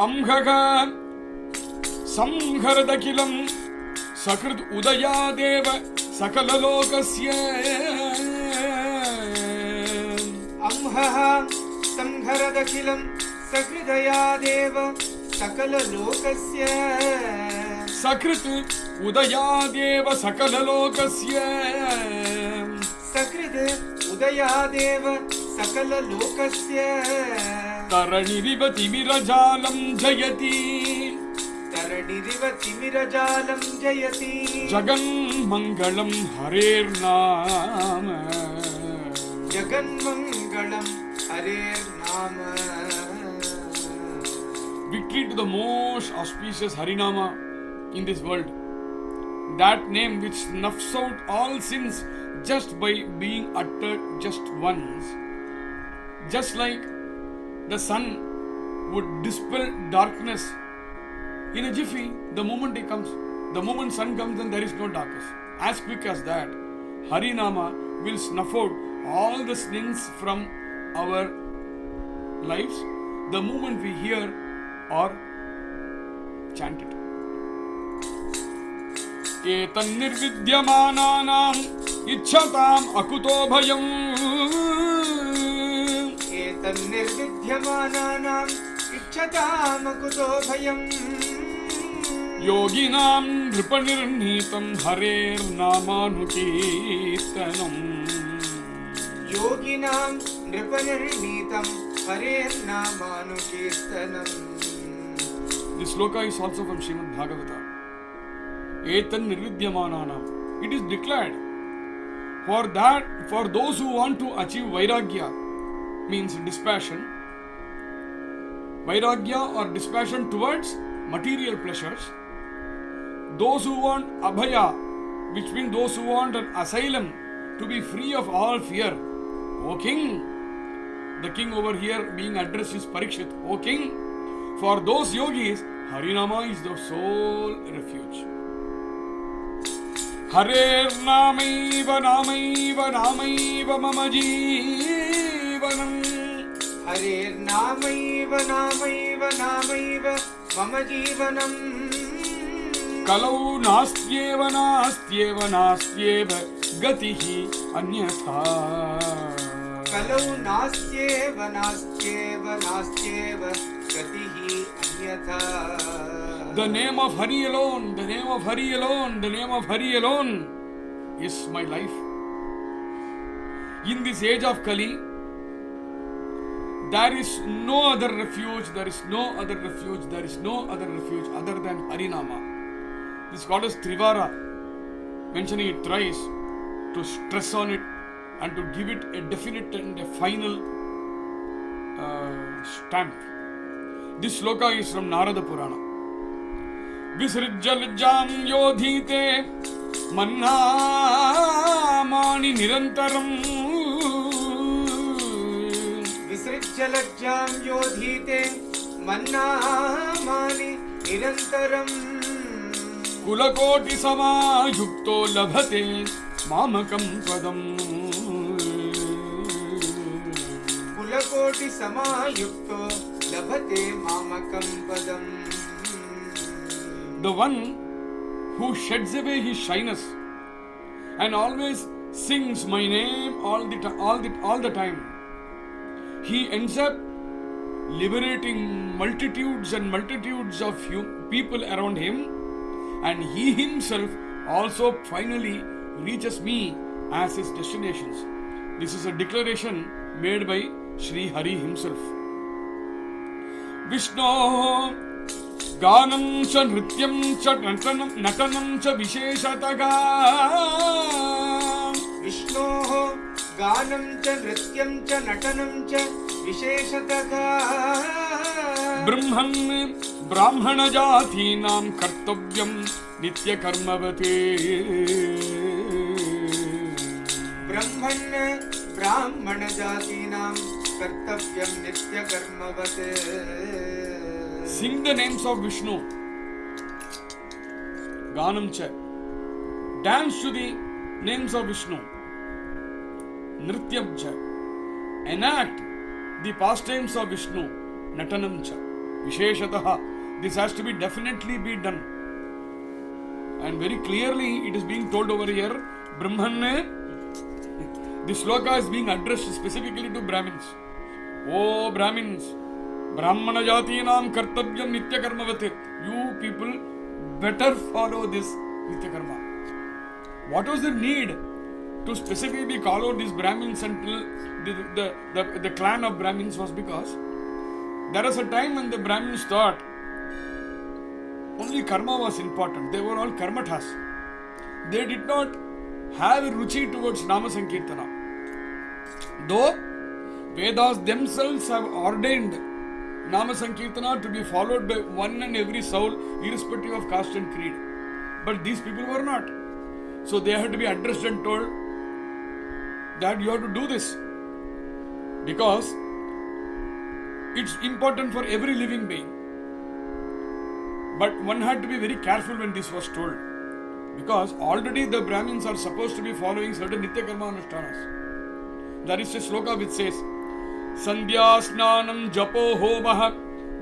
Amhaga samharadakilam sakrit udayadeva sakalalokasya. Amhaha samharadakhilam sakridayadeva sakalalokasya. Sakrit udayadeva sakalalokasya. Sakrit udayadeva सकललोकस्य तरणिरिव तिमिरजालं जयति तरणिरिव तिमिरजालं जयति जगन्मङ्गलं हरेर्नाम जगन्मङ्गलं हरेर्नाम. Victory to the most auspicious Harinama in this world. That name which snuffs out all sins just by being uttered just once. Just like the sun would dispel darkness in a jiffy, the moment it comes. The moment sun comes, then there is no darkness. As quick as that, Harinama will snuff out all the sins from our lives the moment we hear or chant it. एतन्निर्विद्यमानानाम् इच्छताम् अकुतो भयम् एतन्निर्विद्यमानानाम् इच्छताम् अकुतो भयम् योगिनां नृपनिर्नीतं हरेर्नामानुकीर्तनम् योगिनां नृपनिर्नीतं हरेर्नामानुकीर्तनम्. This sloka is also from Srimad Bhagavata. Etan nirvidyamananam. It is declared for those who want to achieve vairagya, means dispassion. Vairagya or dispassion towards material pleasures. Those who want abhaya, which means those who want an asylum to be free of all fear. O king, the king over here being addressed is Parikshit. O king, for those yogis, Harinama is the sole refuge. Harirnamaiva namaiva namaiva mama jeevanam. हरेर्नामैव नामैव नामैव मम जीवनम्. कलौ नास्त्येव नास्त्येव नास्त्येव गतिः अन्यथा. कलौ नास्त्येव नास्त्येव नास्त्येव गतिः अन्यथा. The name of Hari alone, the name of Hari alone, the name of Hari alone is my life. In this age of Kali, there is no other refuge, there is no other refuge, there is no other refuge other than Harinama. This goddess Trivara, mentioning it thrice to stress on it and to give it a definite and a final stamp. This sloka is from Narada Purana. Visrijjalajjam yodhite mannamani nirantaram. विसृज्यलज्जां योधीते मन्नामानि निरन्तरम्. कुलकोटि समायुक्तो लभते मामकं पदम्. कुलकोटि समायुक्तो लभते मामकं पदम्. The one who sheds away his shyness and always sings my name all the time, he ends up liberating multitudes and multitudes of people around him, and he himself also finally reaches me as his destinations. This is a declaration made by Sri Hari himself. Vishnu Ganam cha nrityam cha natanam cha visheshataga. विष्णोः गानं च नृत्यं च नटनं च विशेषतः. ब्राह्मण जातीनां कर्तव्यं नित्यकर्मवते. ब्राह्मण जातीनां कर्तव्यं नित्यकर्मवते. Sing the names of Vishnu. Ganam cha. Dance to the names of Vishnu. Nrityam cha. Enact the pastimes of Vishnu. Natanam cha. Visheshataha. This has to be definitely be done. And very clearly it is being told over here. Brahman. This sloka is being addressed specifically to Brahmins. Oh Brahmins. Brahmana jatinam kartavyam nitya karmavate. You people better follow this nitya karma. What was the need to specifically call out these Brahmins until the clan of Brahmins was because there was a time when the Brahmins thought only karma was important. They were all karmatas. They did not have a ruchi towards Nama Sankirtana. Though Vedas themselves have ordained Nama Sankirtana to be followed by one and every soul, irrespective of caste and creed. But these people were not. So they had to be addressed and told that you have to do this because it's important for every living being. But one had to be very careful when this was told, because already the Brahmins are supposed to be following certain Nitya Karma Anushtanas. There is a sloka which says, Sandhya Snanam Japo Homah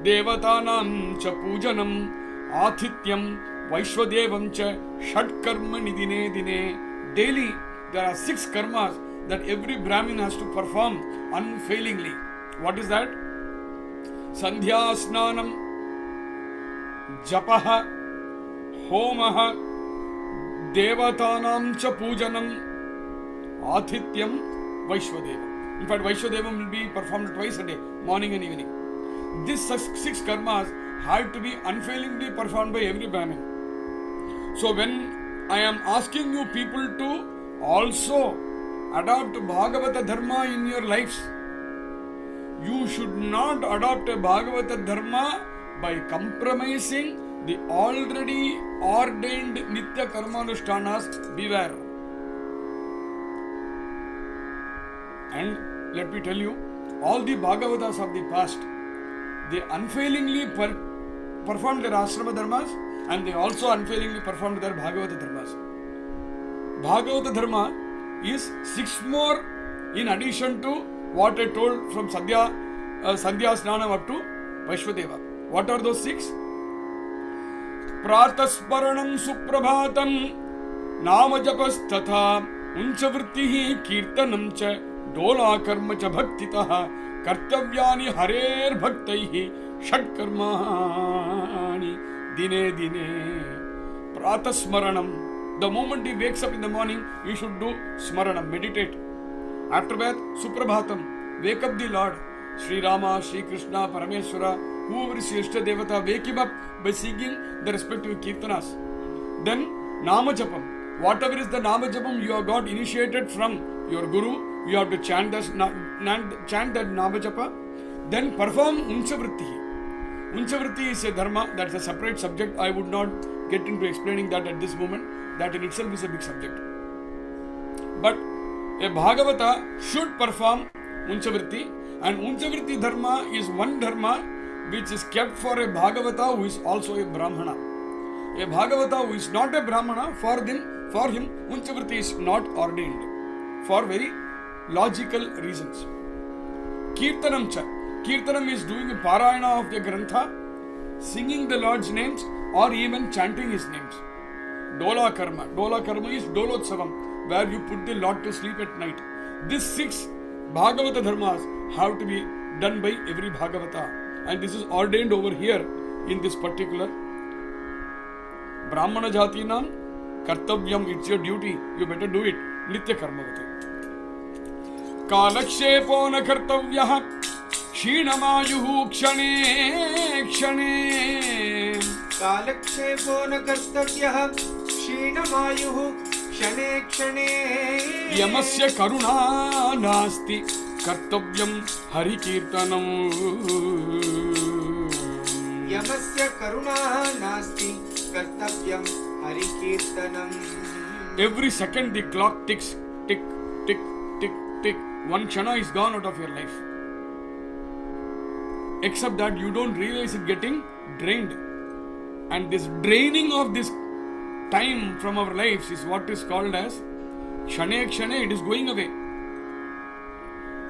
Devatanam Cha Pujanam Athityam Vaishwadevam Cha Shat Karma Nidine Dine. Daily there are 6 karmas that every Brahmin has to perform unfailingly. What is that? Sandhya Snanam Japaha Homaha Devatanam Cha Pujanam Athityam Vaishwadevam. In fact, Vaishwadevam will be performed twice a day, morning and evening. These 6 karmas have to be unfailingly performed by every Brahmin. So when I am asking you people to also adopt Bhagavata Dharma in your lives, you should not adopt a Bhagavata Dharma by compromising the already ordained Nitya Karmanushtanas. Beware. And let me tell you, all the Bhagavatas of the past, they unfailingly performed their Ashrama Dharmas and they also unfailingly performed their Bhagavata Dharmas. Bhagavata Dharma is 6 more in addition to what I told from Sandhya Snanam up to Vaishwadeva. What are those 6? Pratasparanam Suprabhatam Namajapastatha Unchavrittihi Keertanam Cha Dola Karma Cha Bhaktitaha Kartavyani Harer Bhaktaihi Shat Karmani Dine Dine. Pratasmaranam. The moment he wakes up in the morning, you should do smaranam, meditate. After that, Suprabhatam, wake up the Lord. Sri Rama, Sri Krishna, Parameswara, whoever is your Ishta Devata, wake him up by singing the respective Keertanas. Then, Nama Japam. Whatever is the Nama Japam you have got initiated from your Guru, you have to chant that Nama Japa. Then perform Unchavritti. Unchavritti is a dharma, that's a separate subject. I would not get into explaining that at this moment. That in itself is a big subject. But a Bhagavata should perform Unchavritti, and Unchavritti dharma is one dharma which is kept for a Bhagavata who is also a Brahmana. A Bhagavata who is not a Brahmana, for him Unchavritti is not ordained for very logical reasons. Keertanam cha. Keertanam is doing a Parayana of the Grantha, singing the Lord's names or even chanting his names. Dola Karma. Dola Karma is Dolotsavam, where you put the Lord to sleep at night. These 6 Bhagavata Dharmas have to be done by every Bhagavata. And this is ordained over here in this particular Brahmana Jatinam Kartavyam. It's your duty. You better do it. Nitya Karmavate. Kalakshepo na kartavyaha Shinamayuhu Kshane Kshane. Kalakshepo na kartavyaha Shinamayuhu Kshane Kshane. Yamasya karuna nasti Kartavyam Hari Keertanam. Yamasya karuna nasti Kartavyam Hari Keertanam. Every second the clock ticks, tick, tick, tick, tick. One kshana is gone out of your life. Except that you don't realize it getting drained. And this draining of this time from our lives is what is called as Kshane Kshane. It is going away.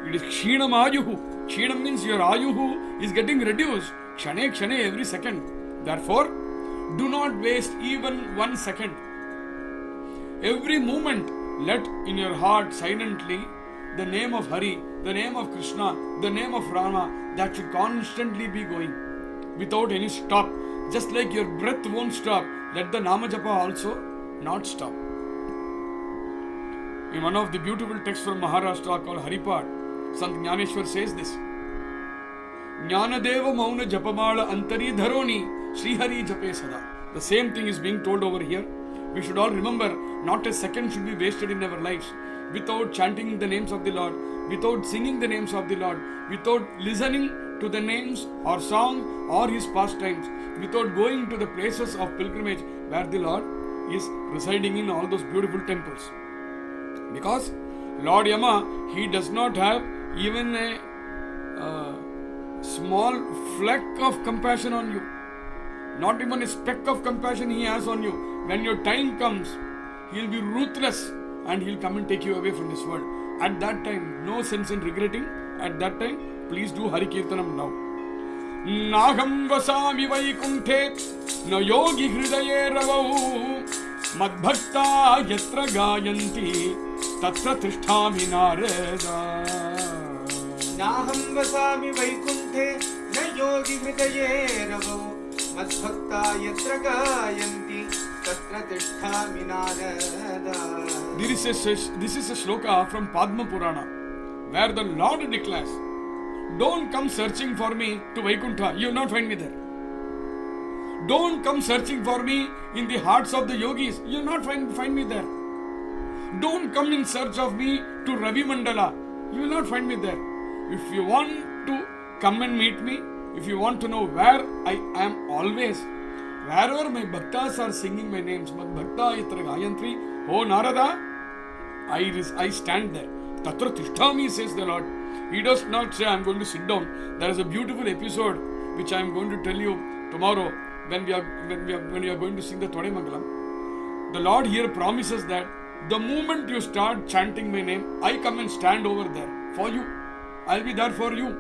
It is Kshinam Ayuhu. Kshinam means your Ayuhu is getting reduced. Kshane Kshane every second. Therefore, do not waste even 1 second. Every moment, let in your heart silently the name of Hari, the name of Krishna, the name of Rama, that should constantly be going without any stop. Just like your breath won't stop, let the Nama Japa also not stop. In one of the beautiful texts from Maharashtra called Haripad, Sant Jnaneshwar says this. Jnanadeva Mauna Japamala Antari Dharoni Sri Hari Jape Sada. The same thing is being told over here. We should all remember, not a second should be wasted in our lives without chanting the names of the Lord, without singing the names of the Lord, without listening to the names or song or his pastimes, without going to the places of pilgrimage where the Lord is residing in all those beautiful temples. Because Lord Yama, he does not have even a small fleck of compassion on you. Not even a speck of compassion he has on you. When your time comes, he'll be ruthless and he'll come and take you away from this world. At that time, no sense in regretting. At that time, please do Hari Keertanam now. Naham vasami vaikunthe na yogi hridaye ravau madbhakta yatra gayanti tatra tishtami narada. Naham vasami vaikunthe na yogi hridaye ravau madbhakta yatra gayanti tatra tishtami narada. This is a shloka from Padma Purana, where the Lord declares, don't come searching for me to Vaikuntha, you will not find me there. Don't come searching for me in the hearts of the yogis, you will not find me there. Don't come in search of me to Ravi Mandala, you will not find me there. If you want to come and meet me, if you want to know where I am always, wherever my bhaktas are singing my names, Bhakta Yatra Gayantri, oh Narada, I stand there. Tatra Tishtami, says the Lord. He does not say, I am going to sit down. There is a beautiful episode which I am going to tell you tomorrow when we are going to sing the Todayamangalam. The Lord here promises that the moment you start chanting my name, I come and stand over there for you. I will be there for you.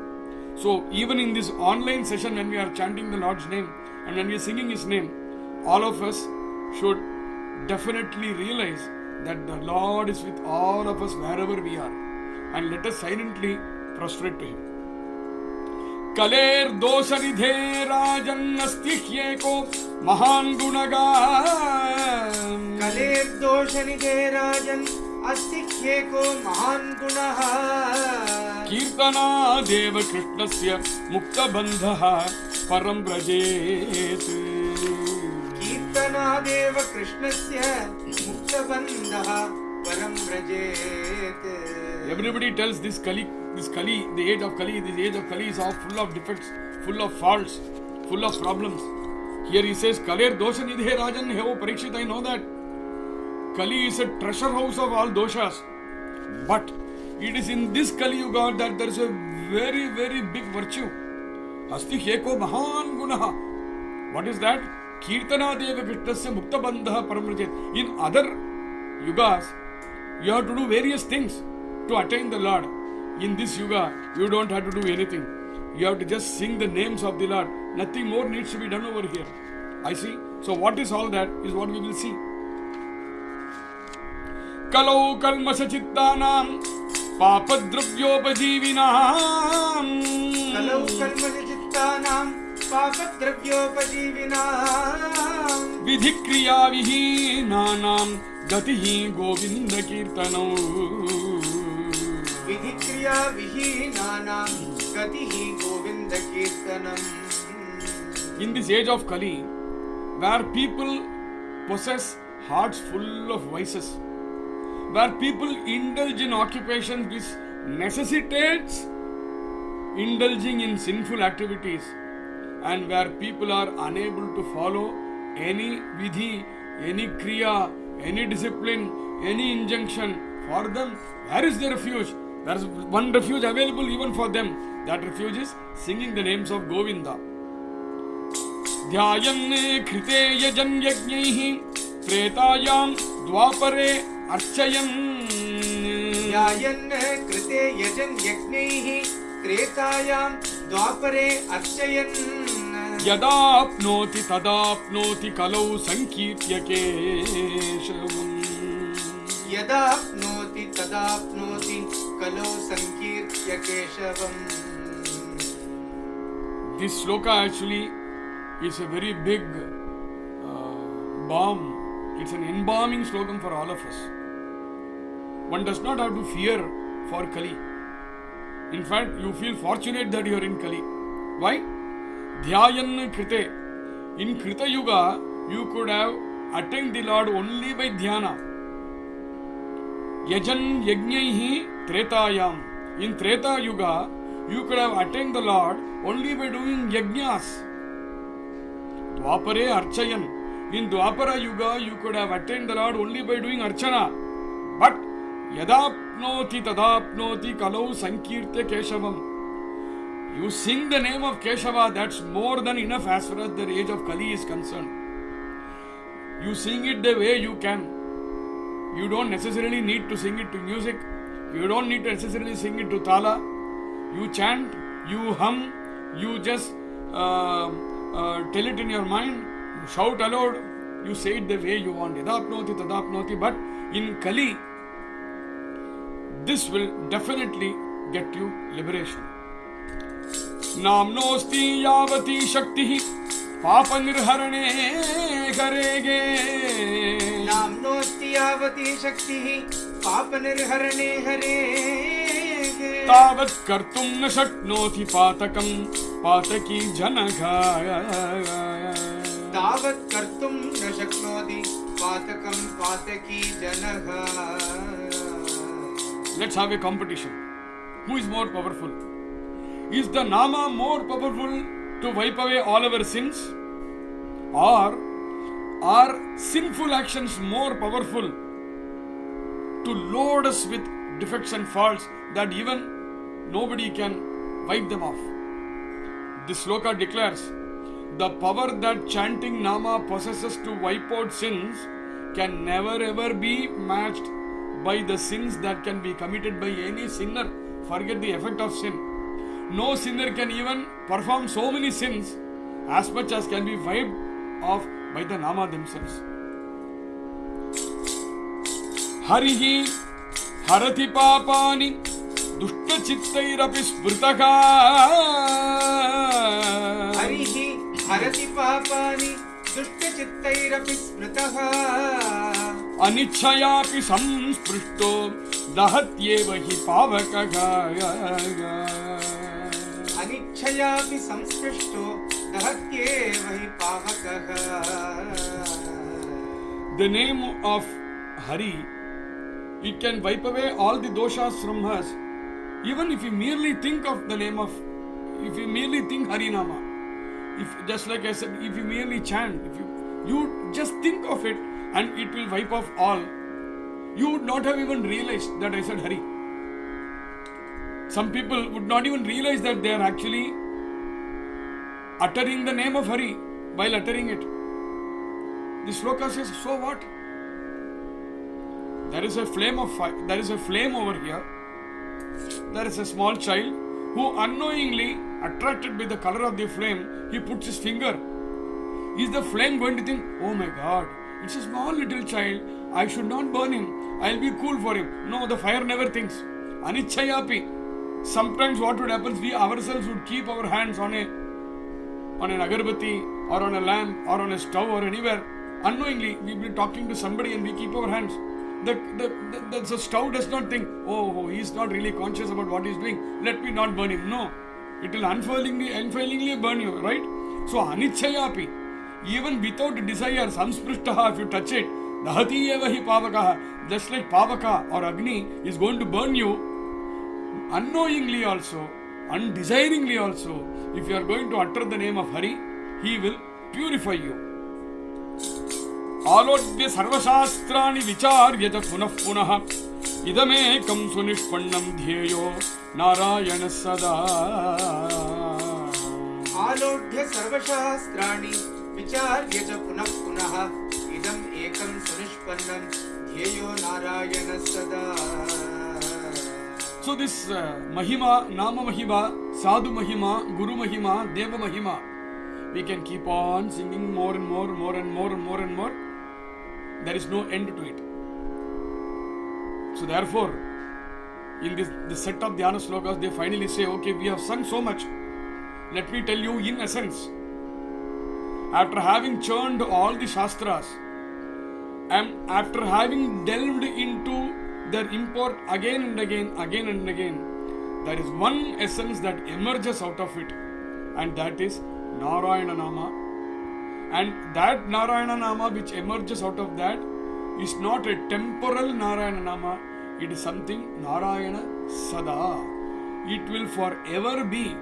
So even in this online session when we are chanting the Lord's name and when we are singing His name, all of us should definitely realize that the Lord is with all of us wherever we are. And let us silently prostrate to Him. Kaler dosharidhe rajan astihyeko mahan gunagan. Kaler dosharidhe rajan astihyeko mahan gunaha. Keertana deva krishnasya mukta bandha param brajet. Keertana deva krishnasya mukta bandha param brajet. Everybody tells this Kali, the age of Kali is all full of defects, full of faults, full of problems. Here he says, Kaler dosha nidhe rajan, hey, oh Parikshit, I know that. Kali is a treasure house of all doshas. But it is in this Kali Yuga that there is a very, very big virtue. Asti heko mahan gunaha. What is that? Keertana deva krishnasya mukta bandha paramrajet. In other yugas, you have to do various things to attain the Lord. In this yuga, you don't have to do anything. You have to just sing the names of the Lord. Nothing more needs to be done over here. I see. So what is all that is what we will see. Kalau kalmasha chittanam papadravyopajivinam. Kalau kalmasha chittanam papadravyopajivinam. Vidhikriya vihinanam Gatih Govinda Keertanam. Vidhikriya vihinanam Gatih Govinda Keertanam. In this age of Kali, where people possess hearts full of vices, where people indulge in occupations which necessitates indulging in sinful activities, and where people are unable to follow any vidhi, any kriya, any discipline, any injunction, for them, where is the refuge? There is one refuge available even for them. That refuge is singing the names of Govinda. Dhyayan krite yajan yajnaihi tretayam dwapare archayan. Dhyayan krite yajan yajnaihi tretayam dwapare archayan. Yadapnoti tadapnoti kalau sankirtya keshavam. Yadapnoti tadapnoti kalau sankirtya keshavam. This sloka actually is a very big balm. It's an embalming slogan for all of us. one does not have to fear for Kali. In fact, you feel fortunate that you are in Kali. Why? Dhyayan Krite. In Krita Yuga, you could have attained the Lord only by dhyana. Yajan Yagnaihi Tretayam. In Treta Yuga, you could have attained the Lord only by doing yajnas. Dwapare Archayan. In Dwapara Yuga, you could have attained the Lord only by doing Archana. But Yadapnoti Tadapnoti Kalau Sankirte Keshavam. You sing the name of Keshava, that's more than enough as far as the age of Kali is concerned. You sing it the way you can. You don't necessarily need to sing it to music. You don't need to necessarily sing it to tala. You chant, you hum, you just tell it in your mind, you shout aloud, you say it the way you want. Yadapnoti Tadapnoti. But in Kali, this will definitely get you liberation. Namnosti yavati shakti papa nirharane karege. Namnosti yavati shakti papa nirharane harege. Tavat kartum na shaknoti patakam pataki janaka. Tavat kartum na shaknoti patakam pataki janaka. Let's have a competition. Who is more powerful? Is the Nama more powerful to wipe away all our sins? Or are sinful actions more powerful to load us with defects and faults that even nobody can wipe them off? This sloka declares, the power that chanting Nama possesses to wipe out sins can never ever be matched by the sins that can be committed by any sinner. Forget the effect of sin. No sinner can even perform so many sins as much as can be wiped off by the Nama themselves. Harihi harati papani dushta chittairapi smrutaka. Harihi harati papani dushta chittairapi smrutaka. Anichhayapi samsprishto dahatyeva hi pavakaga. Anichhayapi samsprishto dahatyeva hi pavakaga. The name of Hari, it can wipe away all the doshas from us. Even if you merely think of the name of, if you merely think Harinama, if just like I said, if you merely chant, if you just think of it, and it will wipe off all. You would not have even realized that I said Hari. Some people would not even realize that they are actually uttering the name of Hari while uttering it. The sloka says, so what? There is a flame of fire, there is a flame over here. There is a small child who unknowingly, attracted by the color of the flame, he puts his finger. Is the flame going to think, oh my God, it's a small little child, I should not burn him, I'll be cool for him. No, the fire never thinks. Anichhayapi. Sometimes what would happen, we ourselves would keep our hands on an agarbatti or on a lamp or on a stove or anywhere. Unknowingly, we'll be talking to somebody and we keep our hands. The stove does not think, oh, he's not really conscious about what he's doing, let me not burn him. No, it will unfailingly burn you, right? So, anichhayapi. Even without desire, samsprishtaha, if you touch it, dahati eva hi pavakaha, just like pavaka or agni is going to burn you, unknowingly also, undesiringly also, if you are going to utter the name of Hari, he will purify you. Alodhya sarvashastrani vicharyata punah punah idamekam sunishpannam dhyeyo narayana sada. Alodhya sarvashastrani vicharya cha punah punah idam ekam sunishpannam dhyeyo narayana sada. So this Mahima, Nama Mahima, Sadhu Mahima, Guru Mahima, Deva Mahima, we can keep on singing more and more, more and more and more and more. There is no end to it. So therefore, in this set of Dhyana slokas, they finally say, okay, we have sung so much. Let me tell you in essence, after having churned all the Shastras, and after having delved into their import again and again, again and again. There is one essence that emerges out of it, and that is Narayana Nama. And that Narayana Nama which emerges out of that is not a temporal Narayana Nama, it is something Narayana Sada. It will forever be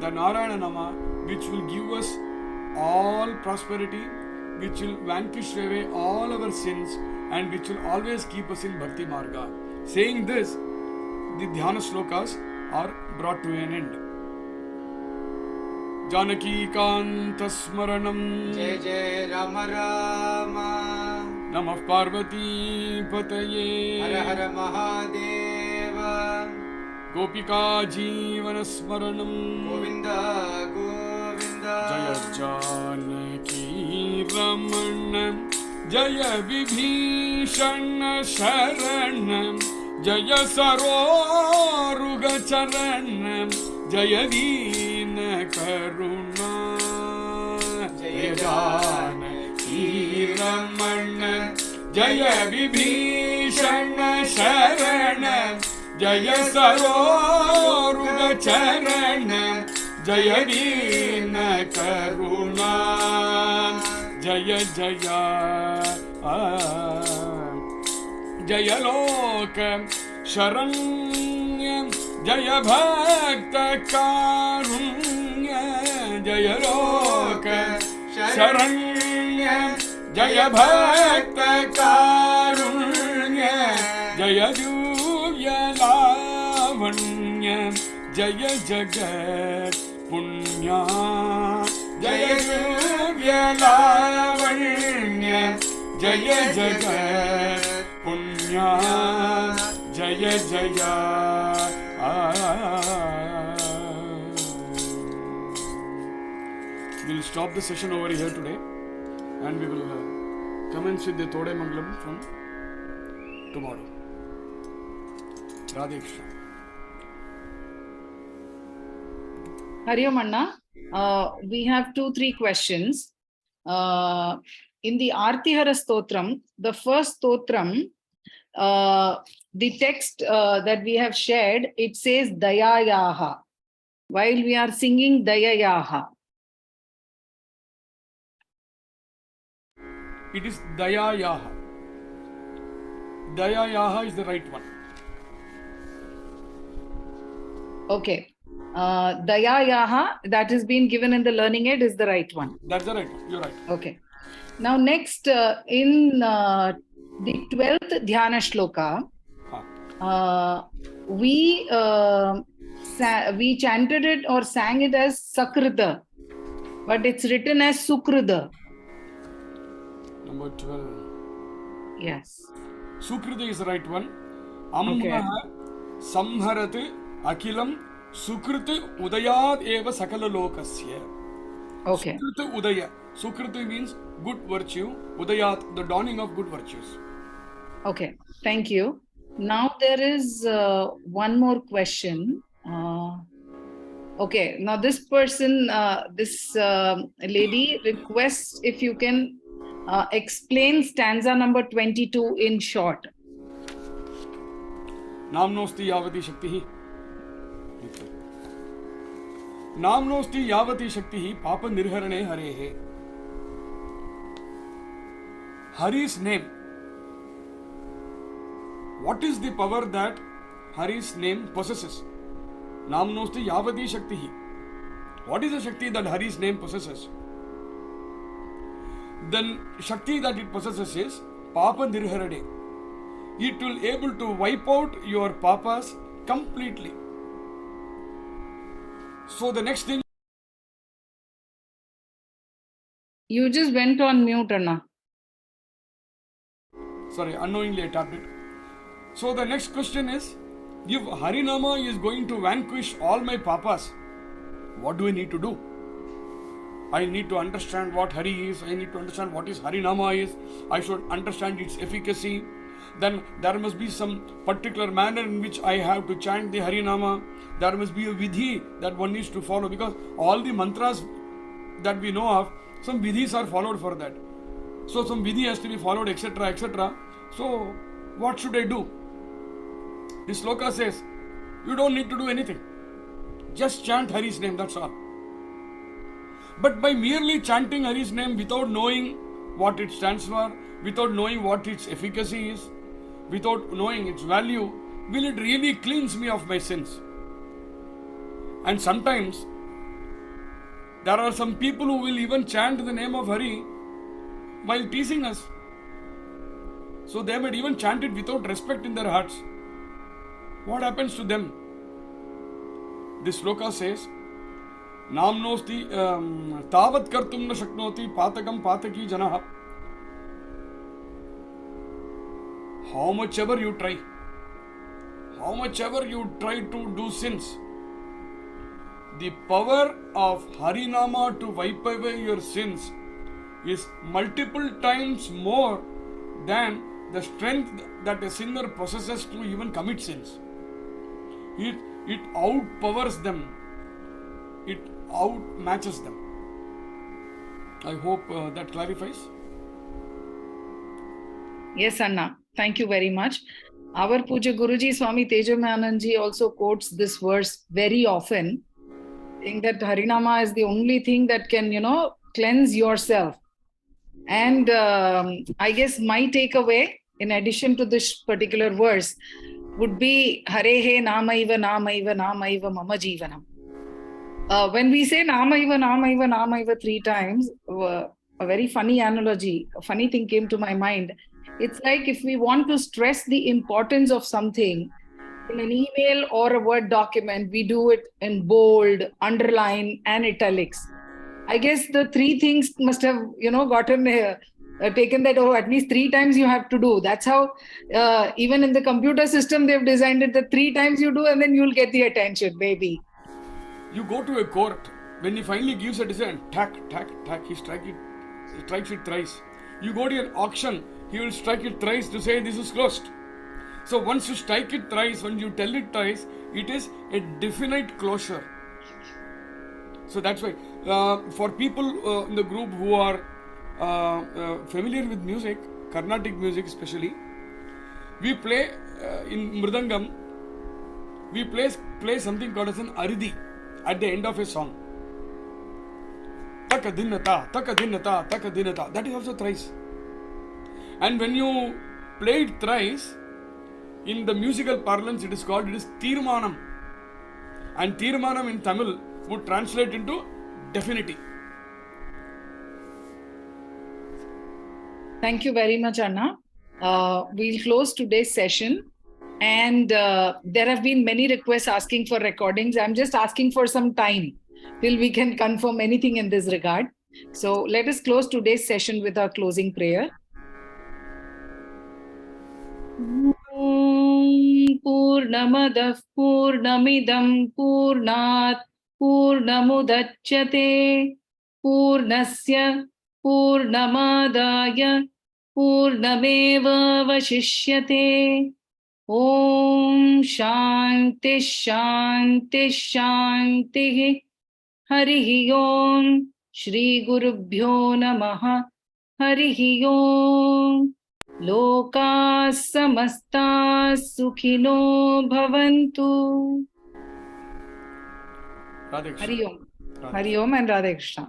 the Narayana Nama which will give us all prosperity, which will vanquish away all our sins, and which will always keep us in Bhakti Marga. Saying this, the Dhyana Slokas are brought to an end. Janaki Kanta Smaranam Jai Jai Rama Rama Namah Parvati Pataye Hara Hara Mahadeva Gopika Jeevana Smaranam Govinda Govinda Jaya Janaki Ramanam Jaya Vibhishana Sharanam Jaya Saroruga Charanam Jaya Dina Karuna Jaya Janaki Ramanam Jaya Vibhishana Sharanam Jaya Saroruga Charanam Jaya Dina Karuna Jaya Jaya Jaya Loka Sharanyam Jaya Bhakta Karunya Jaya Loka Sharanyam Jaya Bhakta Karunya Jaya Divya Lavanya Jaya Jagat Punya Jaya Divya Lavanya Jaya Jagat Punya Jaya Jaya We'll stop the session over here today, and we will commence with the Todayamangalam from tomorrow. Radhe Krishna. Hari Om Anna. We have 2-3 questions. In the Artihara Stotram, the first Stotram, the text that we have shared, it says Dayayaha, while we are singing Dayayaha. It is Dayayaha. Dayayaha is the right one. Okay. Dayayaha, that has been given in the learning aid, is the right one. That's the right one. You're right. Okay. Now next, in the 12th Dhyana Shloka, we chanted it or sang it as Sakrita, but it's written as Sukrita. Number 12. Yes. Sukrita is the right one. Ammaha Samharat Akilam Sukrita Udayad Eva Sakala Lokasya. Okay. Sukrita Udaya. Sukrita means good virtue. Udayat, the dawning of good virtues. Okay. Thank you. Now there is one more question. Okay. Now this person, this lady requests if you can explain stanza number 22 in short. Namnosti Yavati Shakti. Namnosti Yavati Shakti Papa Nirharane Harehe. Hari's name. What is the power that Hari's name possesses? Namnosti Yavati Shakti. What is the Shakti that Hari's name possesses? The Shakti that it possesses is Papa Nirharane. It will able to wipe out your papas completely. So the next thing. You just went on mute, Anna. Sorry, unknowingly I tapped it. So the next question is, if Harinama is going to vanquish all my papas, what do I need to do? I need to understand what Hari is. I need to understand what is Harinama is. I should understand its efficacy. Then there must be some particular manner in which I have to chant the Harinama. There must be a vidhi that one needs to follow, because all the mantras that we know of, some vidhis are followed for that. So some vidhi has to be followed, etc., etc. So what should I do? This sloka says, you don't need to do anything. Just chant Hari's name, that's all. But by merely chanting Hari's name without knowing what it stands for, without knowing what its efficacy is, without knowing its value, will it really cleanse me of my sins? And sometimes there are some people who will even chant the name of Hari while teasing us. So they might even chant it without respect in their hearts. What happens to them? This sloka says, Namnosti tavat kartum na shaknoti patakam pataki janaha. How much ever you try to do sins, the power of Harinama to wipe away your sins is multiple times more than the strength that a sinner possesses to even commit sins. It outpowers them. It outmatches them. I hope that clarifies. Yes, Anna. Thank you very much. Our Puja Guruji Swami Tejamananji also quotes this verse very often, saying that Harinama is the only thing that can, cleanse yourself. And I guess my takeaway, in addition to this particular verse, would be Harehe Namaiva Namaiva Namaiva Mama Jivanam. When we say Namaiva Namaiva Namaiva 3 times, a very funny analogy, a funny thing came to my mind. It's like if we want to stress the importance of something in an email or a Word document, we do it in bold, underline, and italics. I guess the 3 things must have, gotten taken that, at least 3 times you have to do. That's how, even in the computer system, they've designed it that 3 times you do and then you'll get the attention, maybe. You go to a court, when he finally gives a decision, tack, he strikes it thrice. You go to an auction, he will strike it thrice to say this is closed. So once you strike it thrice, when you tell it thrice, it is a definite closure. So that's why, for people in the group who are familiar with music, Carnatic music especially, we play in Mridangam, we play something called as an Aridi at the end of a song. Taka dinata, that is also thrice. And when you play it thrice, in the musical parlance it is Tirmanam. And Tirmanam in Tamil would translate into definity. Thank you very much, Anna. We'll close today's session. And there have been many requests asking for recordings. I'm just asking for some time till we can confirm anything in this regard. So let us close today's session with our closing prayer. Purnamadah Purnamidam Purnat Purnamudachyate Purnasya Purnamadaya Purnameva Vashishyate. Om Shanti Shanti Shanti. Harihi Om. Shri Gurubhyo Namaha. Harihi Om. Loka samasta sukhino bhavantu. Radhe Krishna. Hari Om. Hari Om and Radhe Krishna.